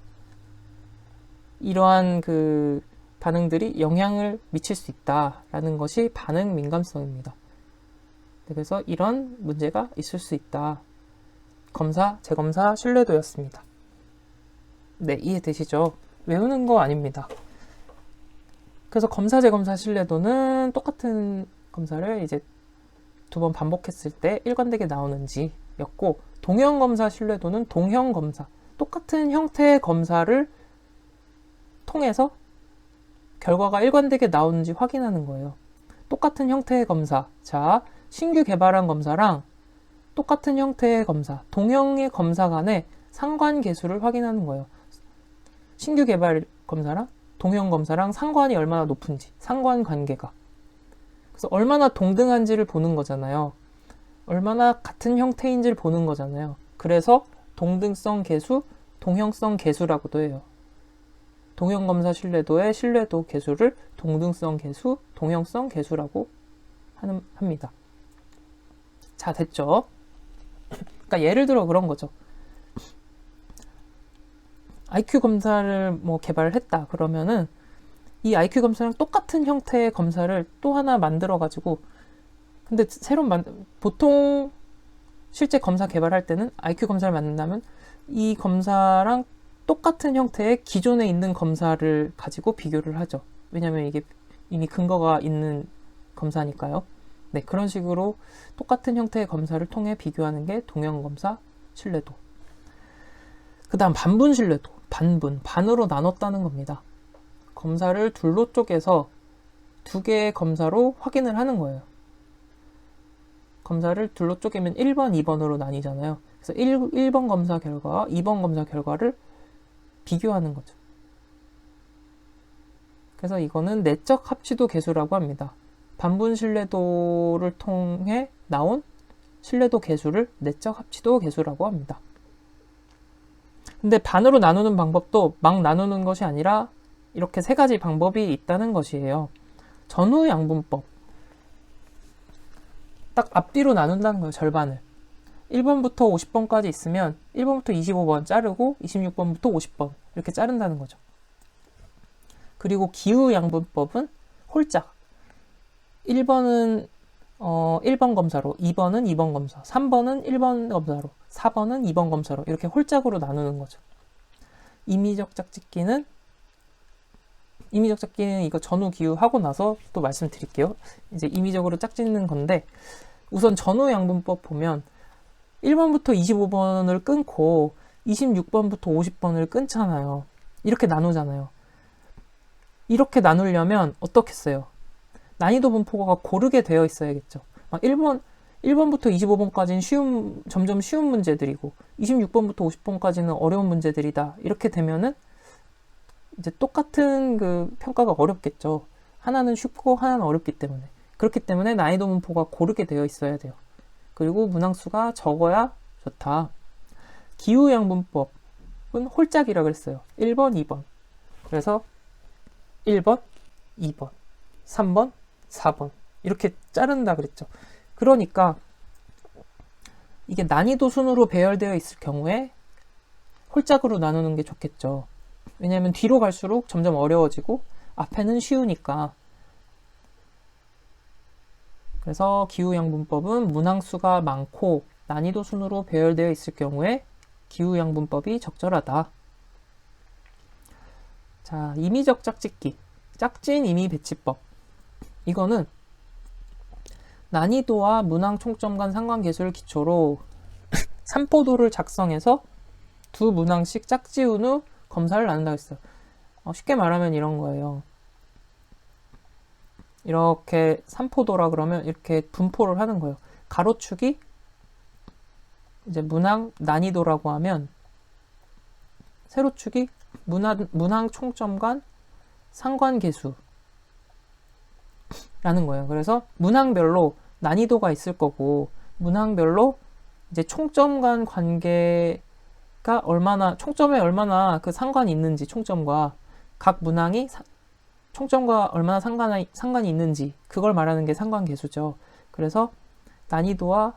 이러한 그 반응들이 영향을 미칠 수 있다라는 것이 반응 민감성입니다. 그래서 이런 문제가 있을 수 있다. 검사, 재검사 신뢰도였습니다. 네, 이해되시죠? 외우는 거 아닙니다. 그래서 검사, 재검사 신뢰도는 똑같은 검사를 이제 2번 반복했을 때 일관되게 나오는지였고, 동형검사 신뢰도는 동형검사, 똑같은 형태의 검사를 통해서 결과가 일관되게 나오는지 확인하는 거예요. 똑같은 형태의 검사. 자, 신규 개발한 검사랑 똑같은 형태의 검사, 동형의 검사 간의 상관계수를 확인하는 거예요. 신규 개발 검사랑 동형 검사랑 상관이 얼마나 높은지, 상관관계가. 그래서 얼마나 동등한지를 보는 거잖아요. 얼마나 같은 형태인지를 보는 거잖아요. 그래서 동등성 계수, 동형성 계수라고도 해요. 동형검사 신뢰도의 신뢰도 계수를 동등성 계수, 동형성 계수라고 합니다. 자, 됐죠? 그러니까 예를 들어 그런 거죠. IQ 검사를 뭐 개발을 했다. 그러면은 이 IQ 검사랑 똑같은 형태의 검사를 또 하나 만들어가지고, 근데 보통 실제 검사 개발할 때는 IQ 검사를 만든다면 이 검사랑 똑같은 형태의 기존에 있는 검사를 가지고 비교를 하죠. 왜냐하면 이게 이미 근거가 있는 검사니까요. 네, 그런 식으로 똑같은 형태의 검사를 통해 비교하는 게 동형검사 신뢰도. 그 다음 반분 신뢰도. 반으로 나눴다는 겁니다. 검사를 둘로 쪼개서 두 개의 검사로 확인을 하는 거예요. 검사를 둘로 쪼개면 1번, 2번으로 나뉘잖아요. 그래서 1번 검사 결과와 2번 검사 결과를 비교하는 거죠. 그래서 이거는 내적 합치도 계수라고 합니다. 반분 신뢰도를 통해 나온 신뢰도 계수를 내적 합치도 계수라고 합니다. 근데 반으로 나누는 방법도 막 나누는 것이 아니라 이렇게 세 가지 방법이 있다는 것이에요. 전후 양분법. 딱 앞뒤로 나눈다는 거예요, 절반을. 1번부터 50번까지 있으면 1번부터 25번 자르고 26번부터 50번 이렇게 자른다는 거죠. 그리고 기후 양분법은 홀짝. 1번은 1번 검사로, 2번은 2번 검사, 3번은 1번 검사로, 4번은 2번 검사로 이렇게 홀짝으로 나누는 거죠. 임의적 짝짓기는 이거 전후 기후 하고 나서 또 말씀드릴게요. 이제 임의적으로 짝짓는 건데 우선 전후 양분법 보면 1번부터 25번을 끊고 26번부터 50번을 끊잖아요. 이렇게 나누잖아요. 이렇게 나누려면 어떻게 써요? 난이도 분포가 고르게 되어 있어야겠죠. 막 1번부터 25번까지는 점점 쉬운 문제들이고 26번부터 50번까지는 어려운 문제들이다. 이렇게 되면은 이제 똑같은 그 평가가 어렵겠죠. 하나는 쉽고 하나는 어렵기 때문에. 그렇기 때문에 난이도 분포가 고르게 되어 있어야 돼요. 그리고 문항수가 적어야 좋다. 기후양분법은 홀짝이라고 했어요. 1번, 2번. 그래서 1번, 2번, 3번, 4번 이렇게 자른다 그랬죠. 그러니까 이게 난이도 순으로 배열되어 있을 경우에 홀짝으로 나누는 게 좋겠죠. 왜냐하면 뒤로 갈수록 점점 어려워지고 앞에는 쉬우니까. 그래서 기후양분법은 문항수가 많고 난이도 순으로 배열되어 있을 경우에 기후양분법이 적절하다. 자, 임의적 짝짓기, 짝진 임의 배치법. 이거는 난이도와 문항 총점 간 상관계수를 기초로 삼포도를 작성해서 두 문항씩 짝지운 후 검사를 나눈다고 했어요. 쉽게 말하면 이런 거예요. 이렇게 삼포도라 그러면 이렇게 분포를 하는 거예요. 가로축이 이제 문항 난이도라고 하면 세로축이 문항 총점 간 상관계수라는 거예요. 그래서 문항별로 난이도가 있을 거고 문항별로 이제 총점 간 관계가 얼마나 총점에 얼마나 그 상관이 있는지 총점과 각 문항이 총점과 얼마나 상관이 있는지 그걸 말하는 게 상관계수죠. 그래서 난이도와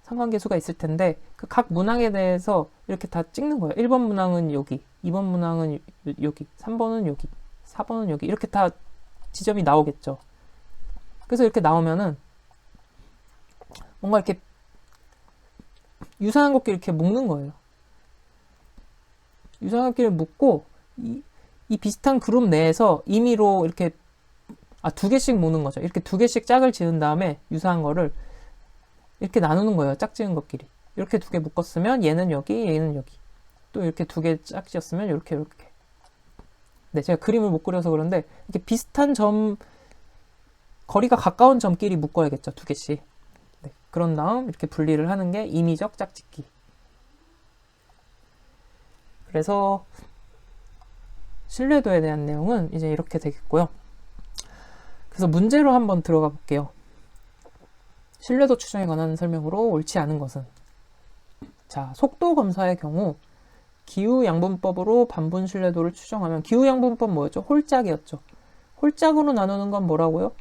상관계수가 있을 텐데 그 각 문항에 대해서 이렇게 다 찍는 거예요. 1번 문항은 여기, 2번 문항은 여기, 3번은 여기, 4번은 여기 이렇게 다 지점이 나오겠죠. 그래서 이렇게 나오면은 뭔가 이렇게 유사한 것끼리 이렇게 묶는 거예요. 유사한 것끼리 묶고 이 비슷한 그룹 내에서 임의로 이렇게 두 개씩 모는 거죠. 이렇게 두 개씩 짝을 지은 다음에 유사한 거를 이렇게 나누는 거예요. 짝 지은 것끼리. 이렇게 두 개 묶었으면 얘는 여기, 얘는 여기. 또 이렇게 두 개 짝 지었으면 이렇게. 네, 제가 그림을 못 그려서 그런데 이렇게 비슷한 점, 거리가 가까운 점끼리 묶어야겠죠. 두 개씩. 네, 그런 다음 이렇게 분리를 하는 게 임의적 짝짓기. 그래서 신뢰도에 대한 내용은 이제 이렇게 되겠고요. 그래서 문제로 한번 들어가 볼게요. 신뢰도 추정에 관한 설명으로 옳지 않은 것은 자, 속도 검사의 경우 기후양분법으로 반분 신뢰도를 추정하면 기후양분법 뭐였죠? 홀짝이었죠. 홀짝으로 나누는 건 뭐라고요?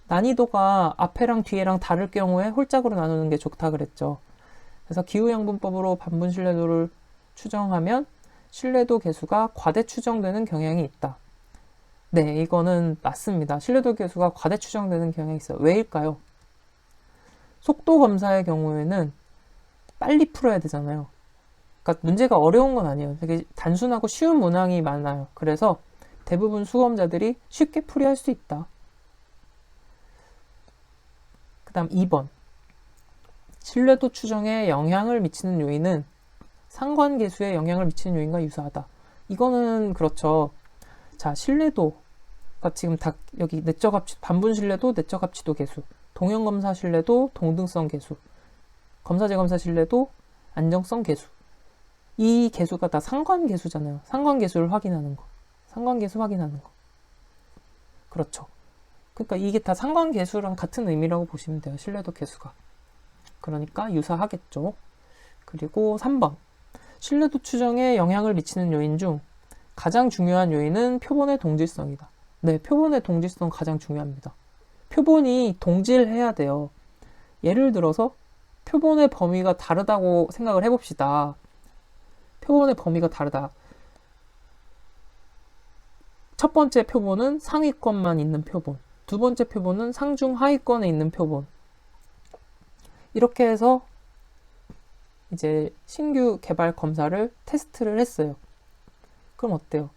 난이도가 앞에랑 뒤에랑 다를 경우에 홀짝으로 나누는 게 좋다 그랬죠. 그래서 기후양분법으로 반분 신뢰도를 추정하면 신뢰도 계수가 과대 추정되는 경향이 있다. 네, 이거는 맞습니다. 신뢰도 계수가 과대 추정되는 경향이 있어요. 왜일까요? 속도 검사의 경우에는 빨리 풀어야 되잖아요. 그러니까 문제가 어려운 건 아니에요. 되게 단순하고 쉬운 문항이 많아요. 그래서 대부분 수험자들이 쉽게 풀이할 수 있다. 그 다음 2번. 신뢰도 추정에 영향을 미치는 요인은 상관계수에 영향을 미치는 요인과 유사하다. 이거는 그렇죠. 자, 신뢰도가 지금 다 여기 내적 합치, 반분 신뢰도, 내적 합치도 계수, 동형 검사 신뢰도, 동등성 계수, 검사 재검사 신뢰도, 안정성 계수. 이 계수가 다 상관계수잖아요. 상관계수를 확인하는 거. 상관계수 확인하는 거. 그렇죠. 그러니까 이게 다 상관계수랑 같은 의미라고 보시면 돼요. 신뢰도 계수가. 그러니까 유사하겠죠. 그리고 3번. 신뢰도 추정에 영향을 미치는 요인 중 가장 중요한 요인은 표본의 동질성이다. 네, 표본의 동질성 가장 중요합니다. 표본이 동질해야 돼요. 예를 들어서 표본의 범위가 다르다고 생각을 해봅시다. 표본의 범위가 다르다. 첫 번째 표본은 상위권만 있는 표본, 두 번째 표본은 상중 하위권에 있는 표본. 이렇게 해서 이제 신규 개발 검사를 테스트를 했어요. 그럼 어때요?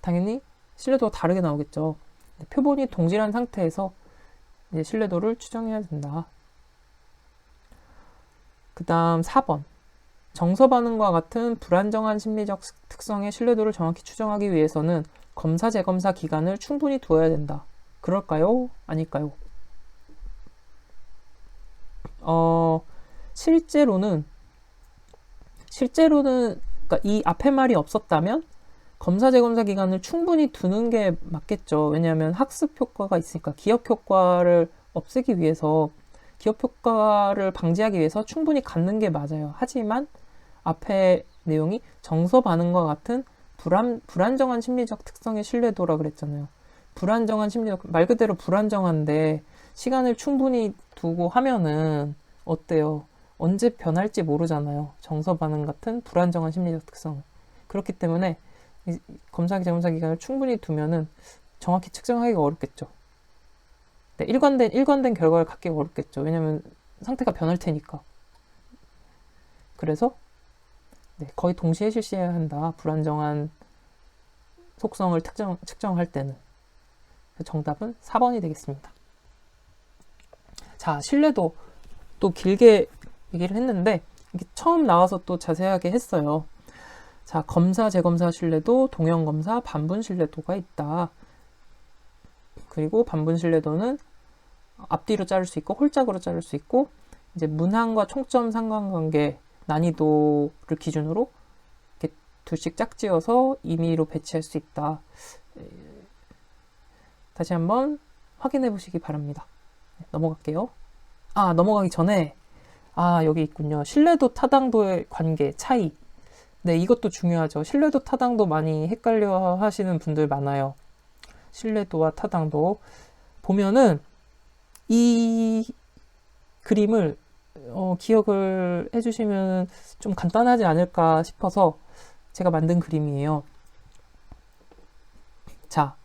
당연히 신뢰도가 다르게 나오겠죠. 표본이 동질한 상태에서 이제 신뢰도를 추정해야 된다. 그 다음 4번. 정서 반응과 같은 불안정한 심리적 특성의 신뢰도를 정확히 추정하기 위해서는 검사 재검사 기간을 충분히 두어야 된다. 그럴까요? 아닐까요? 실제로는 그러니까 이 앞에 말이 없었다면 검사 재검사 기간을 충분히 두는 게 맞겠죠. 왜냐하면 학습 효과가 있으니까 기억 효과를 없애기 위해서, 기억 효과를 방지하기 위해서 충분히 갖는 게 맞아요. 하지만 앞에 내용이 정서 반응과 같은 불안정한 심리적 특성의 신뢰도라 그랬잖아요. 불안정한 심리적, 말 그대로 불안정한데 시간을 충분히 두고 하면은 어때요? 언제 변할지 모르잖아요. 정서 반응 같은 불안정한 심리적 특성. 그렇기 때문에 검사 재검사 기간을 충분히 두면은 정확히 측정하기가 어렵겠죠. 네, 일관된 결과를 갖기가 어렵겠죠. 왜냐면 상태가 변할 테니까. 그래서 네, 거의 동시에 실시해야 한다. 불안정한 속성을 측정할 때는. 정답은 4번이 되겠습니다. 자, 신뢰도 또 길게 얘기를 했는데 이게 처음 나와서 또 자세하게 했어요. 자, 검사, 재검사 신뢰도, 동형 검사, 반분 신뢰도가 있다. 그리고 반분 신뢰도는 앞뒤로 자를 수 있고 홀짝으로 자를 수 있고, 이제 문항과 총점 상관관계 난이도를 기준으로 이렇게 둘씩 짝지어서 임의로 배치할 수 있다. 다시 한번 확인해 보시기 바랍니다. 넘어갈게요. 넘어가기 전에 여기 있군요. 신뢰도 타당도의 관계, 차이. 네, 이것도 중요하죠. 신뢰도 타당도 많이 헷갈려 하시는 분들 많아요. 신뢰도와 타당도. 보면은 이 그림을 기억을 해주시면 좀 간단하지 않을까 싶어서 제가 만든 그림이에요. 자,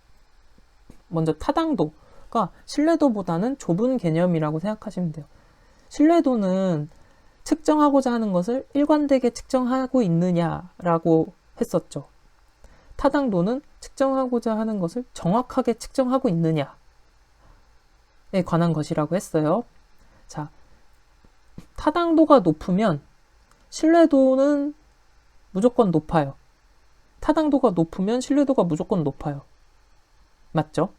먼저 타당도가 신뢰도보다는 좁은 개념이라고 생각하시면 돼요. 신뢰도는 측정하고자 하는 것을 일관되게 측정하고 있느냐라고 했었죠. 타당도는 측정하고자 하는 것을 정확하게 측정하고 있느냐에 관한 것이라고 했어요. 자, 타당도가 높으면 신뢰도는 무조건 높아요. 타당도가 높으면 신뢰도가 무조건 높아요. 맞죠?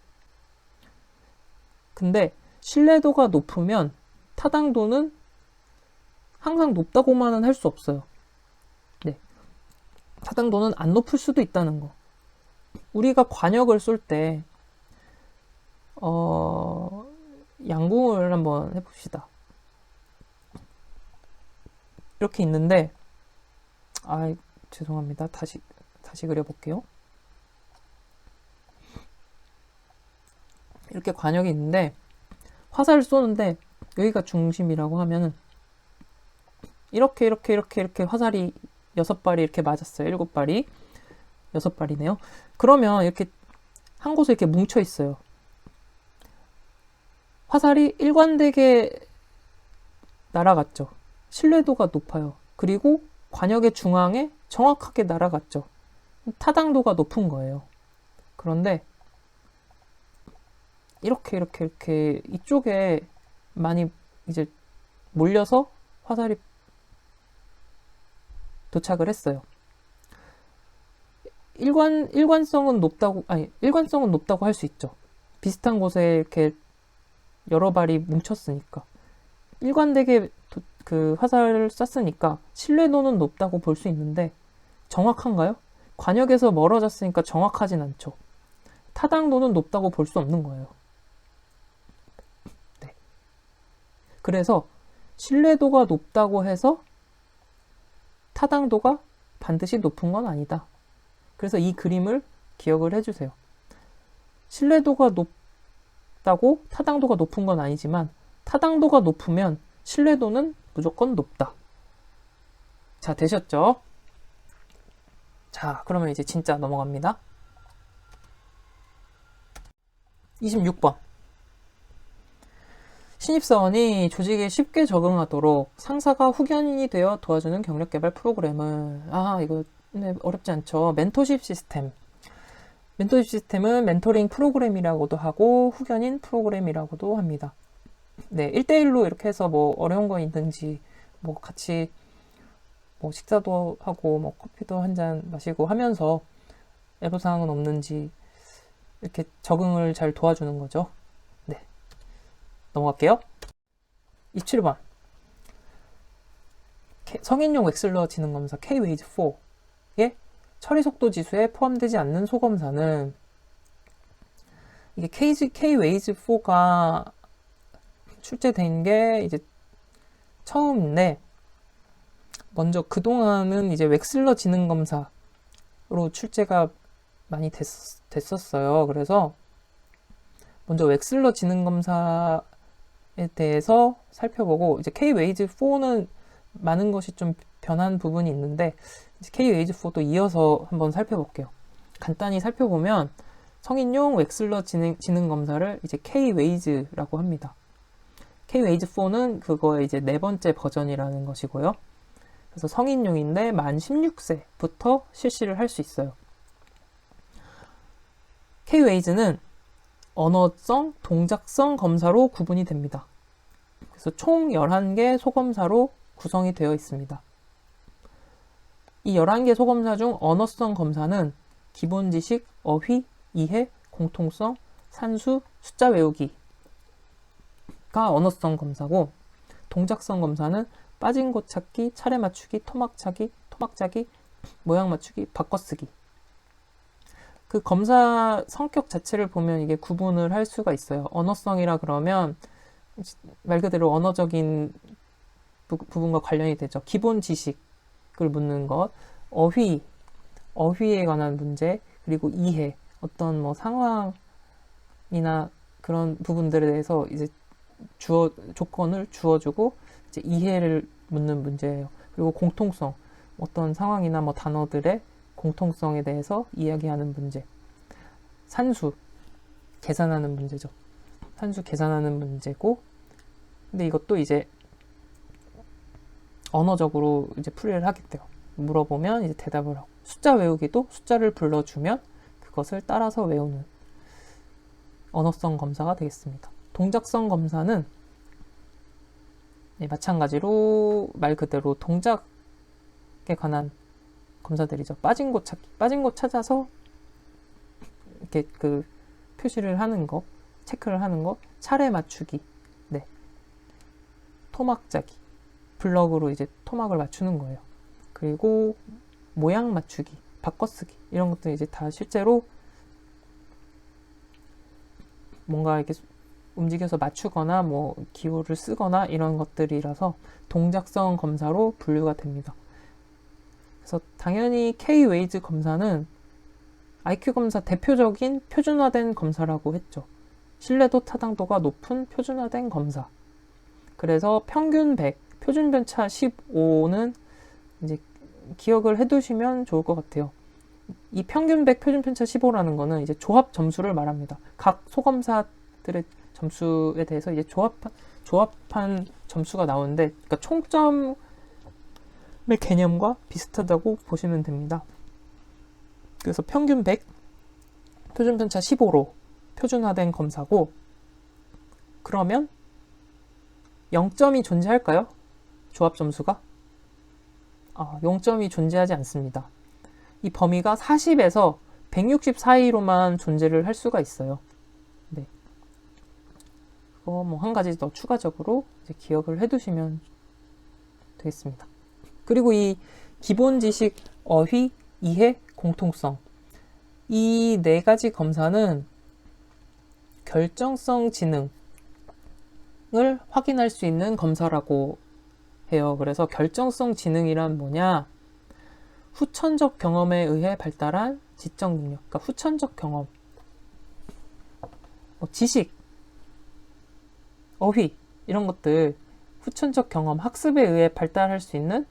근데 신뢰도가 높으면 타당도는 항상 높다고만은 할 수 없어요. 네. 타당도는 안 높을 수도 있다는 거. 우리가 관역을 쏠 때 양궁을 한번 해봅시다. 이렇게 있는데 죄송합니다. 다시 그려볼게요. 이렇게 관역이 있는데 화살을 쏘는데 여기가 중심이라고 하면은 이렇게 화살이 6발이 이렇게 맞았어요. 7발이 6발이네요. 그러면 이렇게 한 곳에 이렇게 뭉쳐 있어요. 화살이 일관되게 날아갔죠. 신뢰도가 높아요. 그리고 관역의 중앙에 정확하게 날아갔죠. 타당도가 높은 거예요. 그런데 이렇게 이쪽에 많이 이제 몰려서 화살이 도착을 했어요. 일관성은 높다고 할 수 있죠. 비슷한 곳에 이렇게 여러 발이 뭉쳤으니까. 일관되게 그 화살을 쐈으니까 신뢰도는 높다고 볼 수 있는데 정확한가요? 관역에서 멀어졌으니까 정확하진 않죠. 타당도는 높다고 볼 수 없는 거예요. 네. 그래서 신뢰도가 높다고 해서 타당도가 반드시 높은 건 아니다. 그래서 이 그림을 기억을 해주세요. 신뢰도가 높다고 타당도가 높은 건 아니지만 타당도가 높으면 신뢰도는 무조건 높다. 자, 되셨죠? 자, 그러면 이제 진짜 넘어갑니다. 26번. 신입사원이 조직에 쉽게 적응하도록 상사가 후견인이 되어 도와주는 경력개발 프로그램을, 이거 어렵지 않죠. 멘토십 시스템. 멘토십 시스템은 멘토링 프로그램이라고도 하고 후견인 프로그램이라고도 합니다. 네, 1대1로 이렇게 해서 뭐 어려운 거 있는지, 뭐 같이 뭐 식사도 하고 뭐 커피도 한 잔 마시고 하면서 애로사항은 없는지 이렇게 적응을 잘 도와주는 거죠. 네, 넘어갈게요. 27번. 성인용 웩슬러 지능검사 K-웨이즈4의 처리 속도 지수에 포함되지 않는 소검사는 이게 K-웨이즈4가 출제된 게 이제 처음인데, 먼저 그동안은 이제 웩슬러 지능검사로 출제가 많이 됐었어요. 그래서 먼저 웩슬러 지능검사에 대해서 살펴보고, 이제 K-웨이즈4는 많은 것이 좀 변한 부분이 있는데 K-웨이즈4도 이어서 한번 살펴볼게요. 간단히 살펴보면 성인용 웩슬러 지능검사를 이제 K-웨이즈라고 합니다. K-웨이즈4는 그거의 이제 네 번째 버전이라는 것이고요. 그래서 성인용인데 만 16세부터 실시를 할 수 있어요. K-웨이즈는 언어성, 동작성 검사로 구분이 됩니다. 그래서 총 11개 소검사로 구성이 되어 있습니다. 이 11개 소검사 중 언어성 검사는 기본 지식, 어휘, 이해, 공통성, 산수, 숫자 외우기가 언어성 검사고, 동작성 검사는 빠진 곳 찾기, 차례 맞추기, 토막 짜기, 모양 맞추기, 바꿔쓰기. 그 검사 성격 자체를 보면 이게 구분을 할 수가 있어요. 언어성이라 그러면 말 그대로 언어적인 부분과 관련이 되죠. 기본 지식을 묻는 것, 어휘에 관한 문제, 그리고 이해, 어떤 뭐 상황이나 그런 부분들에 대해서 이제 조건을 주어주고 이제 이해를 묻는 문제예요. 그리고 공통성, 어떤 상황이나 뭐 단어들의 공통성에 대해서 이야기하는 문제. 산수, 계산하는 문제죠. 산수 계산하는 문제고, 근데 이것도 이제 언어적으로 이제 풀이를 하겠대요. 물어보면 이제 대답을 하고, 숫자 외우기도 숫자를 불러주면 그것을 따라서 외우는 언어성 검사가 되겠습니다. 동작성 검사는 마찬가지로 말 그대로 동작에 관한 검사들이죠. 빠진 곳 찾기, 빠진 곳 찾아서 이렇게 그 표시를 하는 거, 체크를 하는 거, 차례 맞추기, 네, 토막 짜기, 블럭으로 이제 토막을 맞추는 거예요. 그리고 모양 맞추기, 바꿔쓰기, 이런 것들 이제 다 실제로 뭔가 이렇게 움직여서 맞추거나 뭐 기호를 쓰거나 이런 것들이라서 동작성 검사로 분류가 됩니다. 그래서 당연히 K-웨이즈 검사는 IQ 검사 대표적인 표준화된 검사라고 했죠. 신뢰도 타당도가 높은 표준화된 검사. 그래서 평균 100, 표준 편차 15는 이제 기억을 해두시면 좋을 것 같아요. 이 평균 100, 표준 편차 15라는 거는 이제 조합 점수를 말합니다. 각 소검사들의 점수에 대해서 이제 조합한 점수가 나오는데, 그러니까 총점을 개념과 비슷하다고 보시면 됩니다. 그래서 평균 100, 표준 편차 15로 표준화된 검사고, 그러면 0점이 존재할까요? 조합 점수가? 0점이 존재하지 않습니다. 이 범위가 40에서 160 사이로만 존재를 할 수가 있어요. 네. 그거 뭐 한 가지 더 추가적으로 이제 기억을 해두시면 되겠습니다. 그리고 이 기본 지식, 어휘, 이해, 공통성, 이 네 가지 검사는 결정성 지능을 확인할 수 있는 검사라고 해요. 그래서 결정성 지능이란 뭐냐? 후천적 경험에 의해 발달한 지적 능력. 그러니까 후천적 경험, 지식, 어휘 이런 것들 후천적 경험, 학습에 의해 발달할 수 있는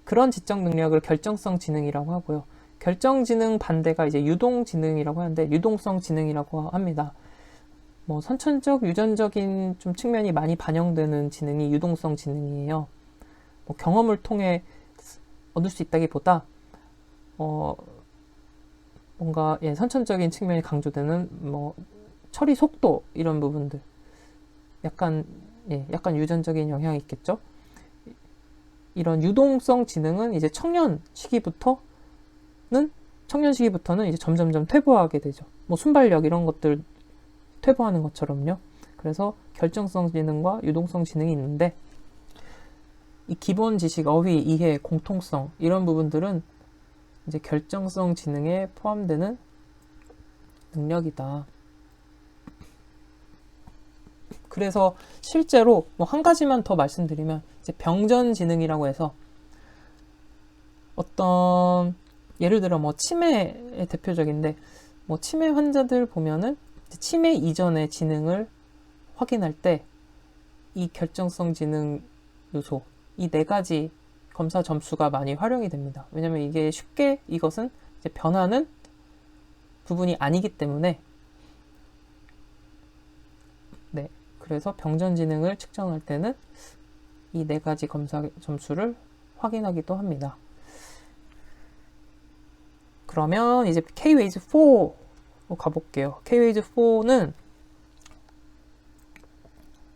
그런 지적 능력을 결정성 지능이라고 하고요. 결정 지능 반대가 이제 유동 지능이라고 하는데, 유동성 지능이라고 합니다. 뭐 선천적, 유전적인 좀 측면이 많이 반영되는 지능이 유동성 지능이에요. 뭐 경험을 통해 얻을 수 있다기보다 뭔가 선천적인 측면이 강조되는 뭐 처리 속도 이런 부분들, 약간 유전적인 영향이 있겠죠. 이런 유동성 지능은 이제 청년 시기부터는 이제 점점점 퇴보하게 되죠. 뭐 순발력 이런 것들 퇴보하는 것처럼요. 그래서 결정성 지능과 유동성 지능이 있는데, 이 기본 지식, 어휘, 이해, 공통성 이런 부분들은 이제 결정성 지능에 포함되는 능력이다. 그래서 실제로 뭐 한 가지만 더 말씀드리면, 이제 병전 지능이라고 해서 어떤 예를 들어 뭐 치매의 대표적인데, 뭐 치매 환자들 보면은 치매 이전의 지능을 확인할 때 이 결정성 지능 요소, 이 네 가지 검사 점수가 많이 활용이 됩니다. 왜냐면 이게 쉽게 이것은 이제 변하는 부분이 아니기 때문에. 네, 그래서 병전 지능을 측정할 때는 이 네 가지 검사 점수를 확인하기도 합니다. 그러면 이제 K-웨이즈 4로 가볼게요. K-웨이즈 4는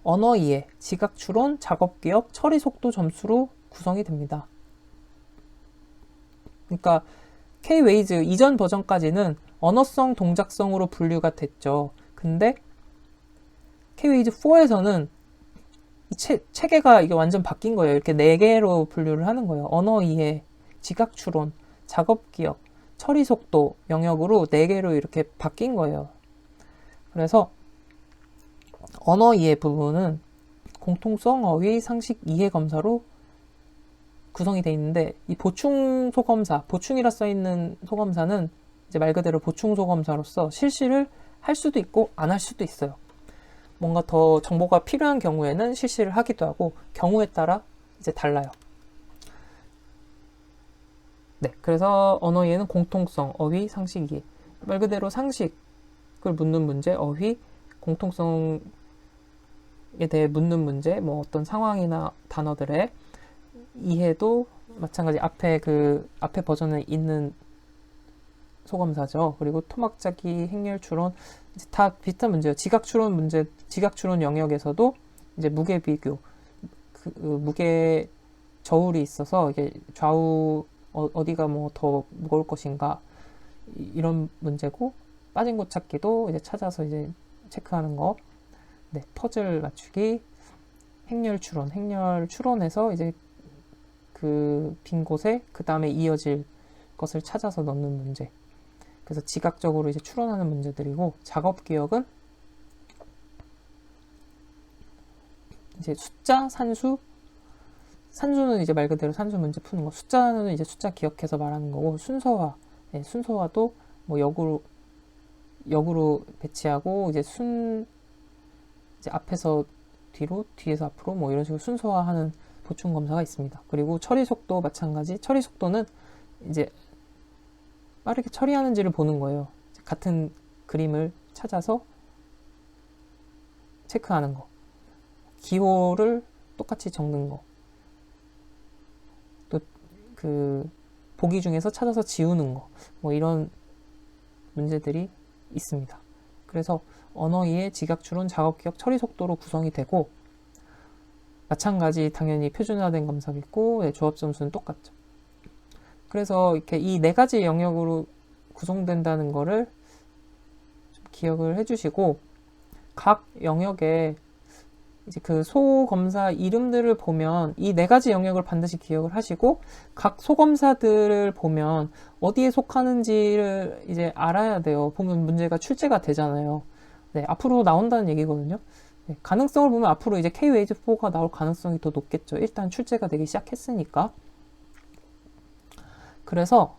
언어 이해, 지각 추론, 작업 기억, 처리 속도 점수로 구성이 됩니다. 그러니까 K-웨이즈 이전 버전까지는 언어성, 동작성으로 분류가 됐죠. 근데 K-웨이즈 4에서는 체계가 이게 완전 바뀐 거예요. 이렇게 4개로 분류를 하는 거예요. 언어 이해, 지각 추론, 작업 기억, 처리 속도 영역으로 4개로 이렇게 바뀐 거예요. 그래서 언어 이해 부분은 공통성, 어휘, 상식, 이해 검사로 구성이 되어 있는데, 이 보충 소검사, 보충이라 써있는 소검사는 이제 말 그대로 보충 소검사로서 실시를 할 수도 있고 안 할 수도 있어요. 뭔가 더 정보가 필요한 경우에는 실시를 하기도 하고, 경우에 따라 이제 달라요. 네, 그래서 언어 이해는 공통성, 어휘, 상식, 이해. 말 그대로 상식을 묻는 문제, 어휘, 공통성에 대해 묻는 문제, 뭐 어떤 상황이나 단어들의 이해도 마찬가지 앞에 버전에 있는 소검사죠. 그리고 토막 짜기, 행렬 추론 다 비슷한 문제예요. 지각 추론 문제, 지각 추론 영역에서도 이제 무게 비교, 무게 저울이 있어서 이게 좌우 어디가 뭐 더 무거울 것인가 이런 문제고, 빠진 곳 찾기도 이제 찾아서 이제 체크하는 거. 네, 퍼즐 맞추기, 행렬 추론에서 이제 그 빈 곳에 그 다음에 이어질 것을 찾아서 넣는 문제. 그래서 지각적으로 이제 추론하는 문제들이고, 작업 기억은 이제 숫자, 산수는 이제 말 그대로 산수 문제 푸는 거, 숫자는 이제 숫자 기억해서 말하는 거고, 순서화, 네, 순서화도 뭐 역으로 배치하고, 이제 이제 앞에서 뒤로, 뒤에서 앞으로 뭐 이런 식으로 순서화하는 보충 검사가 있습니다. 그리고 처리 속도 마찬가지. 처리 속도는 이제 빠르게 처리하는지를 보는 거예요. 같은 그림을 찾아서 체크하는 거. 기호를 똑같이 적는 거. 또 그 보기 중에서 찾아서 지우는 거, 뭐 이런 문제들이 있습니다. 그래서 언어 이해, 지각, 추론, 작업, 기억, 처리 속도로 구성이 되고, 마찬가지 당연히 표준화된 검사겠고, 네, 조합 점수는 똑같죠. 그래서 이렇게 이 네 가지 영역으로 구성된다는 거를 좀 기억을 해주시고, 각 영역에 이제 그 소검사 이름들을 보면 이 네 가지 영역을 반드시 기억을 하시고, 각 소검사들을 보면 어디에 속하는지를 이제 알아야 돼요. 보면 문제가 출제가 되잖아요. 네, 앞으로 나온다는 얘기거든요. 네, 가능성을 보면 앞으로 이제 K-웨이즈4가 나올 가능성이 더 높겠죠. 일단 출제가 되기 시작했으니까. 그래서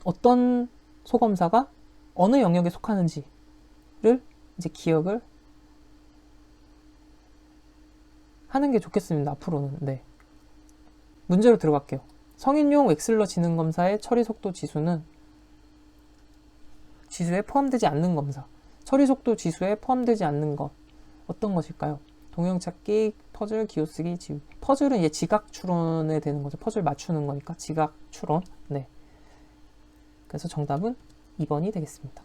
어떤 소검사가 어느 영역에 속하는지를 이제 기억을 하는 게 좋겠습니다. 앞으로는. 네. 문제로 들어갈게요. 성인용 웩슬러 지능 검사의 처리 속도 지수는 지수에 포함되지 않는 검사. 처리 속도 지수에 포함되지 않는 것. 어떤 것일까요? 동형 찾기, 퍼즐, 기호쓰기, 지우. 퍼즐은 이제 지각 추론에 되는 거죠. 퍼즐 맞추는 거니까 지각 추론. 네. 그래서 정답은 2번이 되겠습니다.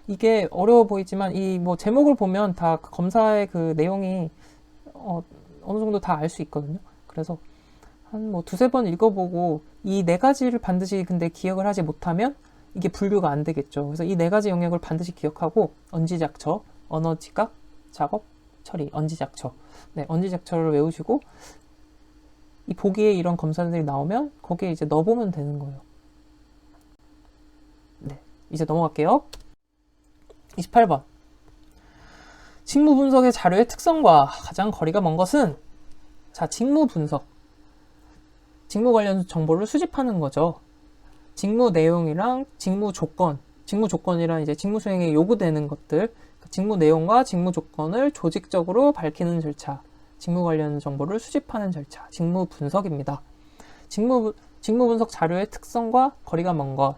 이게 어려워 보이지만 이 뭐 제목을 보면 다 검사의 그 내용이 어느 정도 다 알 수 있거든요. 그래서 한 뭐 두세 번 읽어보고 이 네 가지를 반드시 근데 기억을 하지 못하면 이게 분류가 안 되겠죠. 그래서 이 네 가지 영역을 반드시 기억하고 언지작처, 언어 지각, 작업, 처리, 언지작처. 네, 언지작처를 외우시고 이 보기에 이런 검사들이 나오면 거기에 이제 넣어보면 되는 거예요. 네, 이제 넘어갈게요. 28번. 직무 분석의 자료의 특성과 가장 거리가 먼 것은? 자, 직무 분석. 직무 관련 정보를 수집하는 거죠. 직무 내용이랑 직무 조건, 직무 조건이란 이제 직무 수행에 요구되는 것들, 직무 내용과 직무 조건을 조직적으로 밝히는 절차, 직무 관련 정보를 수집하는 절차, 직무 분석입니다. 직무 분석 자료의 특성과 거리가 먼 것.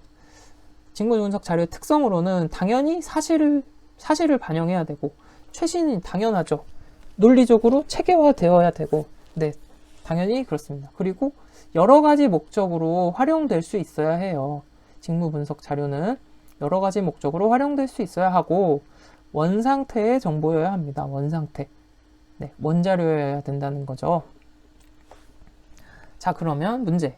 직무 분석 자료의 특성으로는 당연히 사실을 반영해야 되고, 최신이 당연하죠. 논리적으로 체계화되어야 되고, 네, 당연히 그렇습니다. 그리고 여러 가지 목적으로 활용될 수 있어야 해요. 직무 분석 자료는 여러 가지 목적으로 활용될 수 있어야 하고, 원상태의 정보여야 합니다. 원상태. 네, 원자료여야 된다는 거죠. 자, 그러면 문제.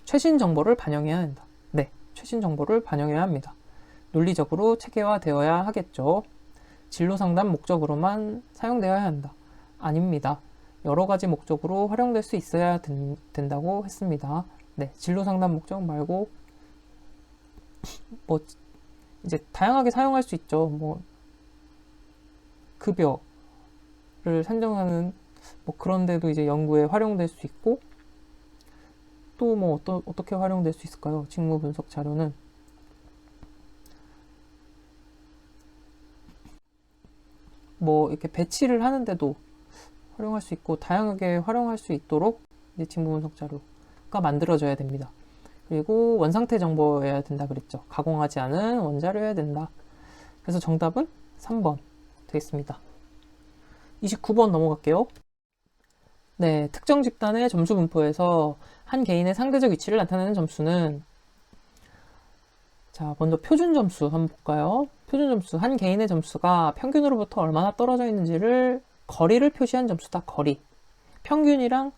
최신 정보를 반영해야 한다. 네, 최신 정보를 반영해야 합니다. 논리적으로 체계화되어야 하겠죠. 진로 상담 목적으로만 사용되어야 한다. 아닙니다. 여러 가지 목적으로 활용될 수 있어야 된다고 했습니다. 네, 진로 상담 목적 말고 뭐 이제 다양하게 사용할 수 있죠. 뭐 급여를 산정하는 뭐 그런 데도 이제 연구에 활용될 수 있고, 또 뭐 어떻게 활용될 수 있을까요? 직무 분석 자료는 뭐 이렇게 배치를 하는데도 활용할 수 있고, 다양하게 활용할 수 있도록 이제 직무 분석 자료가 만들어져야 됩니다. 그리고 원상태 정보여야 된다 그랬죠. 가공하지 않은 원자료여야 된다. 그래서 정답은 3번 되겠습니다. 29번 넘어갈게요. 네, 특정 집단의 점수 분포에서 한 개인의 상대적 위치를 나타내는 점수는, 자, 먼저 표준 점수 한번 볼까요? 표준 점수, 한 개인의 점수가 평균으로부터 얼마나 떨어져 있는지를 거리를 표시한 점수다. 거리. 평균이랑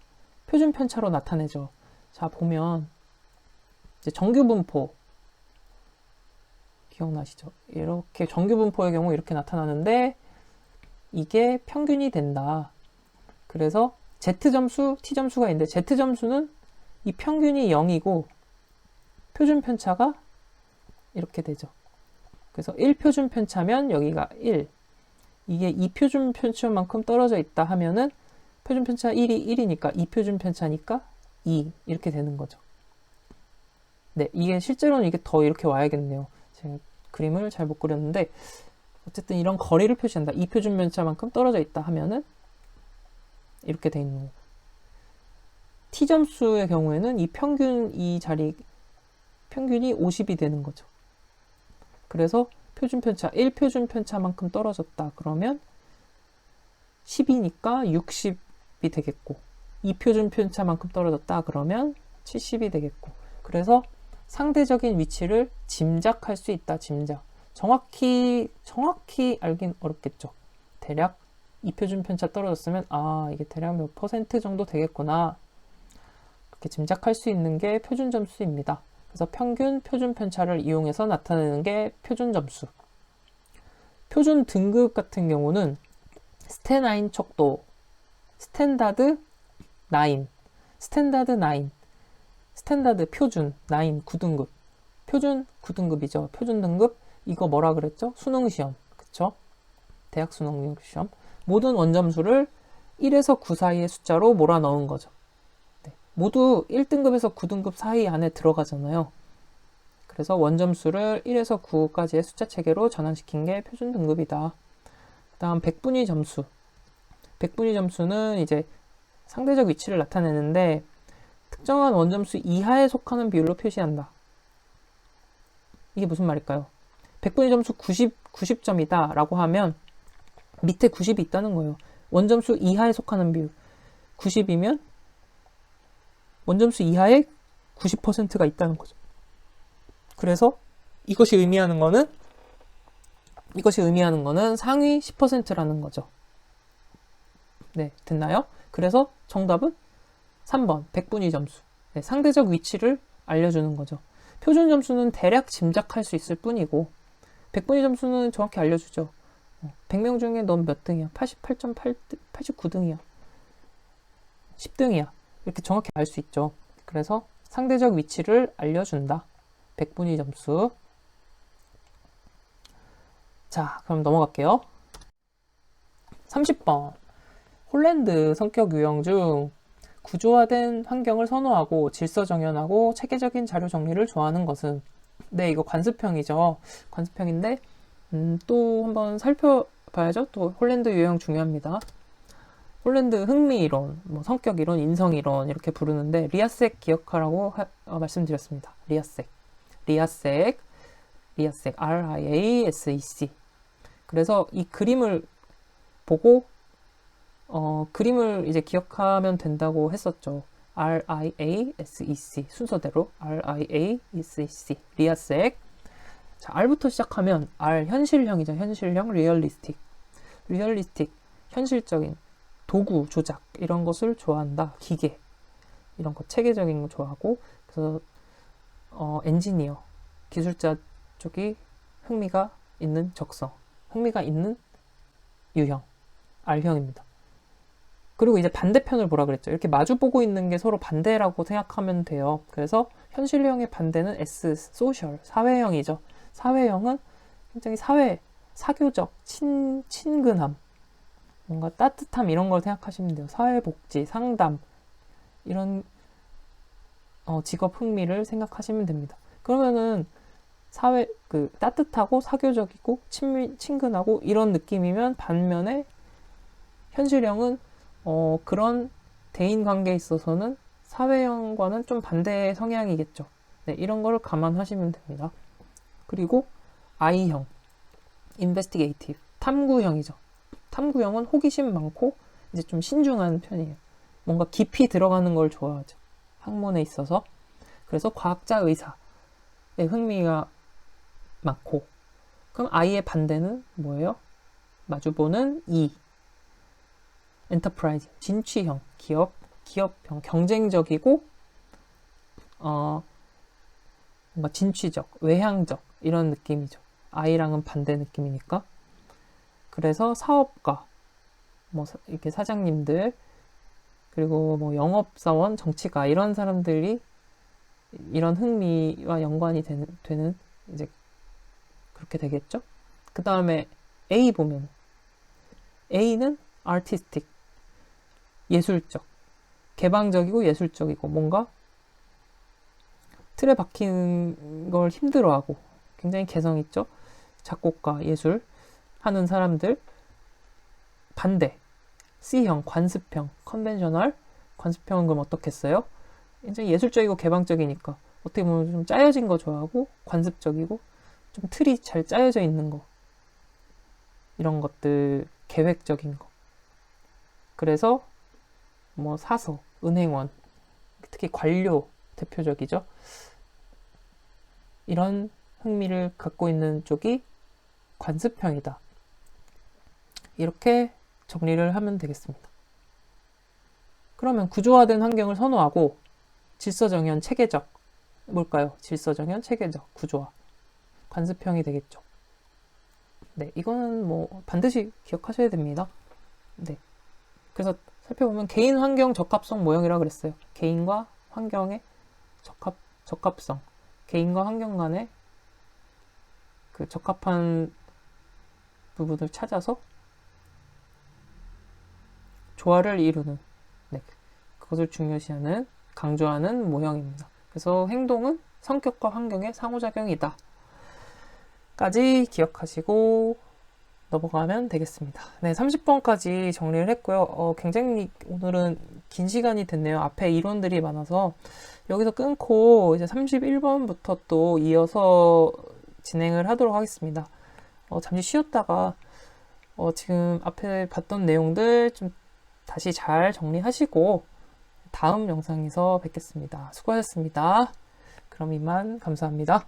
표준 편차로 나타내죠. 자, 보면 이제 정규 분포 기억나시죠? 이렇게 정규 분포의 경우 이렇게 나타나는데 이게 평균이 된다. 그래서 Z점수, T점수가 있는데 Z점수는 이 평균이 0이고 표준 편차가 이렇게 되죠. 그래서 1표준 편차면 여기가 1. 이게 2표준 편차만큼 떨어져 있다 하면은 표준 편차 1이 1이니까 2표준 편차니까 2 이렇게 되는 거죠. 네, 이게 실제로는 이게 더 이렇게 와야겠네요. 제가 그림을 잘 못 그렸는데 어쨌든 이런 거리를 표시한다. 2표준 편차만큼 떨어져 있다 하면은 이렇게 돼 있는 거고, T점수의 경우에는 이 자리 평균이 50이 되는 거죠. 그래서 표준 편차 1표준 편차만큼 떨어졌다 그러면 10이니까 60이 되겠고, 2표준 편차만큼 떨어졌다 그러면 70이 되겠고, 그래서 상대적인 위치를 짐작할 수 있다. 짐작. 정확히 알긴 어렵겠죠. 대략 2표준 편차 떨어졌으면 이게 대략 몇 퍼센트 정도 되겠구나, 그렇게 짐작할 수 있는 게 표준 점수입니다. 그래서 평균 표준 편차를 이용해서 나타내는 게 표준 점수. 표준 등급 같은 경우는 스테나인 척도, 스탠다드 9, 스탠다드 표준 9 9등급, 표준 9등급이죠. 표준 등급, 이거 뭐라 그랬죠? 수능 시험, 그쵸? 대학 수능 시험. 모든 원점수를 1에서 9 사이의 숫자로 몰아넣은 거죠. 네. 모두 1등급에서 9등급 사이 안에 들어가잖아요. 그래서 원점수를 1에서 9까지의 숫자 체계로 전환시킨 게 표준 등급이다. 그 다음 백분위 점수. 백분위 점수는 이제 상대적 위치를 나타내는데 특정한 원점수 이하에 속하는 비율로 표시한다. 이게 무슨 말일까요? 백분위 점수 90점이다 라고 하면 밑에 90이 있다는 거예요. 원점수 이하에 속하는 비율 90이면 원점수 이하에 90%가 있다는 거죠. 그래서 이것이 의미하는 거는 상위 10%라는 거죠. 네, 됐나요? 그래서 정답은 3번 백분위 점수. 네, 상대적 위치를 알려주는 거죠. 표준 점수는 대략 짐작할 수 있을 뿐이고 백분위 점수는 정확히 알려주죠. 100명 중에 넌 몇 등이야? 88.8, 89등이야. 10등이야. 이렇게 정확히 알 수 있죠. 그래서 상대적 위치를 알려준다. 백분위 점수. 자, 그럼 넘어갈게요. 30번. 홀랜드 성격 유형 중 구조화된 환경을 선호하고 질서정연하고 체계적인 자료 정리를 좋아하는 것은? 네, 이거 관습형이죠. 관습형인데 또 한번 살펴봐야죠. 또 홀랜드 유형 중요합니다. 홀랜드 흥미이론, 성격이론, 인성이론 이렇게 부르는데 리아색 기억하라고 말씀드렸습니다. 리아색 RIASEC. 그래서 이 그림을 보고 그림을 이제 기억하면 된다고 했었죠. RIASEC 순서대로 RIASEC 리아색. 자, R부터 시작하면 R 현실형이죠. 현실형 리얼리스틱 현실적인 도구 조작 이런 것을 좋아한다. 기계 이런 거 체계적인 거 좋아하고, 그래서 엔지니어 기술자 쪽이 흥미가 있는 적성, 흥미가 있는 유형 R형입니다. 그리고 이제 반대편을 보라 그랬죠. 이렇게 마주보고 있는 게 서로 반대라고 생각하면 돼요. 그래서 현실형의 반대는 S, 소셜, 사회형이죠. 사회형은 굉장히 사교적, 친근함, 뭔가 따뜻함 이런 걸 생각하시면 돼요. 사회복지, 상담 이런 직업 흥미를 생각하시면 됩니다. 그러면은 따뜻하고 사교적이고 친근하고 이런 느낌이면, 반면에 현실형은 그런 대인 관계에 있어서는 사회형과는 좀 반대의 성향이겠죠. 네, 이런 거를 감안하시면 됩니다. 그리고 I형, investigative, 탐구형이죠. 탐구형은 호기심 많고 이제 좀 신중한 편이에요. 뭔가 깊이 들어가는 걸 좋아하죠. 학문에 있어서. 그래서 과학자 의사에 흥미가 많고. 그럼 I의 반대는 뭐예요? 마주보는 E, 엔터프라이즈, 진취형, 기업형, 경쟁적이고 뭔가 진취적, 외향적 이런 느낌이죠. I랑은 반대 느낌이니까. 그래서 사업가, 이렇게 사장님들, 그리고 영업사원, 정치가 이런 사람들이 이런 흥미와 연관이 되는 이제 그렇게 되겠죠. 그 다음에 A 보면 A는 artistic, 예술적, 개방적이고 예술적이고 뭔가 틀에 박히는 걸 힘들어하고 굉장히 개성 있죠. 작곡가, 예술 하는 사람들. 반대 C형, 관습형, 컨벤셔널. 관습형은 그럼 어떻겠어요? 굉장히 예술적이고 개방적이니까 어떻게 보면 좀 짜여진 거 좋아하고, 관습적이고 좀 틀이 잘 짜여져 있는 거, 이런 것들, 계획적인 거. 그래서 뭐 사서, 은행원, 특히 관료 대표적이죠. 이런 흥미를 갖고 있는 쪽이 관습형이다. 이렇게 정리를 하면 되겠습니다. 그러면 구조화된 환경을 선호하고 질서정연, 체계적, 뭘까요? 질서정연, 체계적, 구조화. 관습형이 되겠죠. 네, 이거는 뭐 반드시 기억하셔야 됩니다. 네. 그래서 살펴보면 개인 환경 적합성 모형이라고 그랬어요. 개인과 환경의 적합성. 개인과 환경 간의 그 적합한 부분을 찾아서 조화를 이루는, 네, 그것을 중요시하는, 강조하는 모형입니다. 그래서 행동은 성격과 환경의 상호작용이다. 까지 기억하시고 넘어가면 되겠습니다. 네, 30번까지 정리를 했고요. 굉장히 오늘은 긴 시간이 됐네요. 앞에 이론들이 많아서 여기서 끊고 이제 31번부터 또 이어서 진행을 하도록 하겠습니다. 잠시 쉬었다가 지금 앞에 봤던 내용들 좀 다시 잘 정리하시고 다음 영상에서 뵙겠습니다. 수고하셨습니다. 그럼 이만 감사합니다.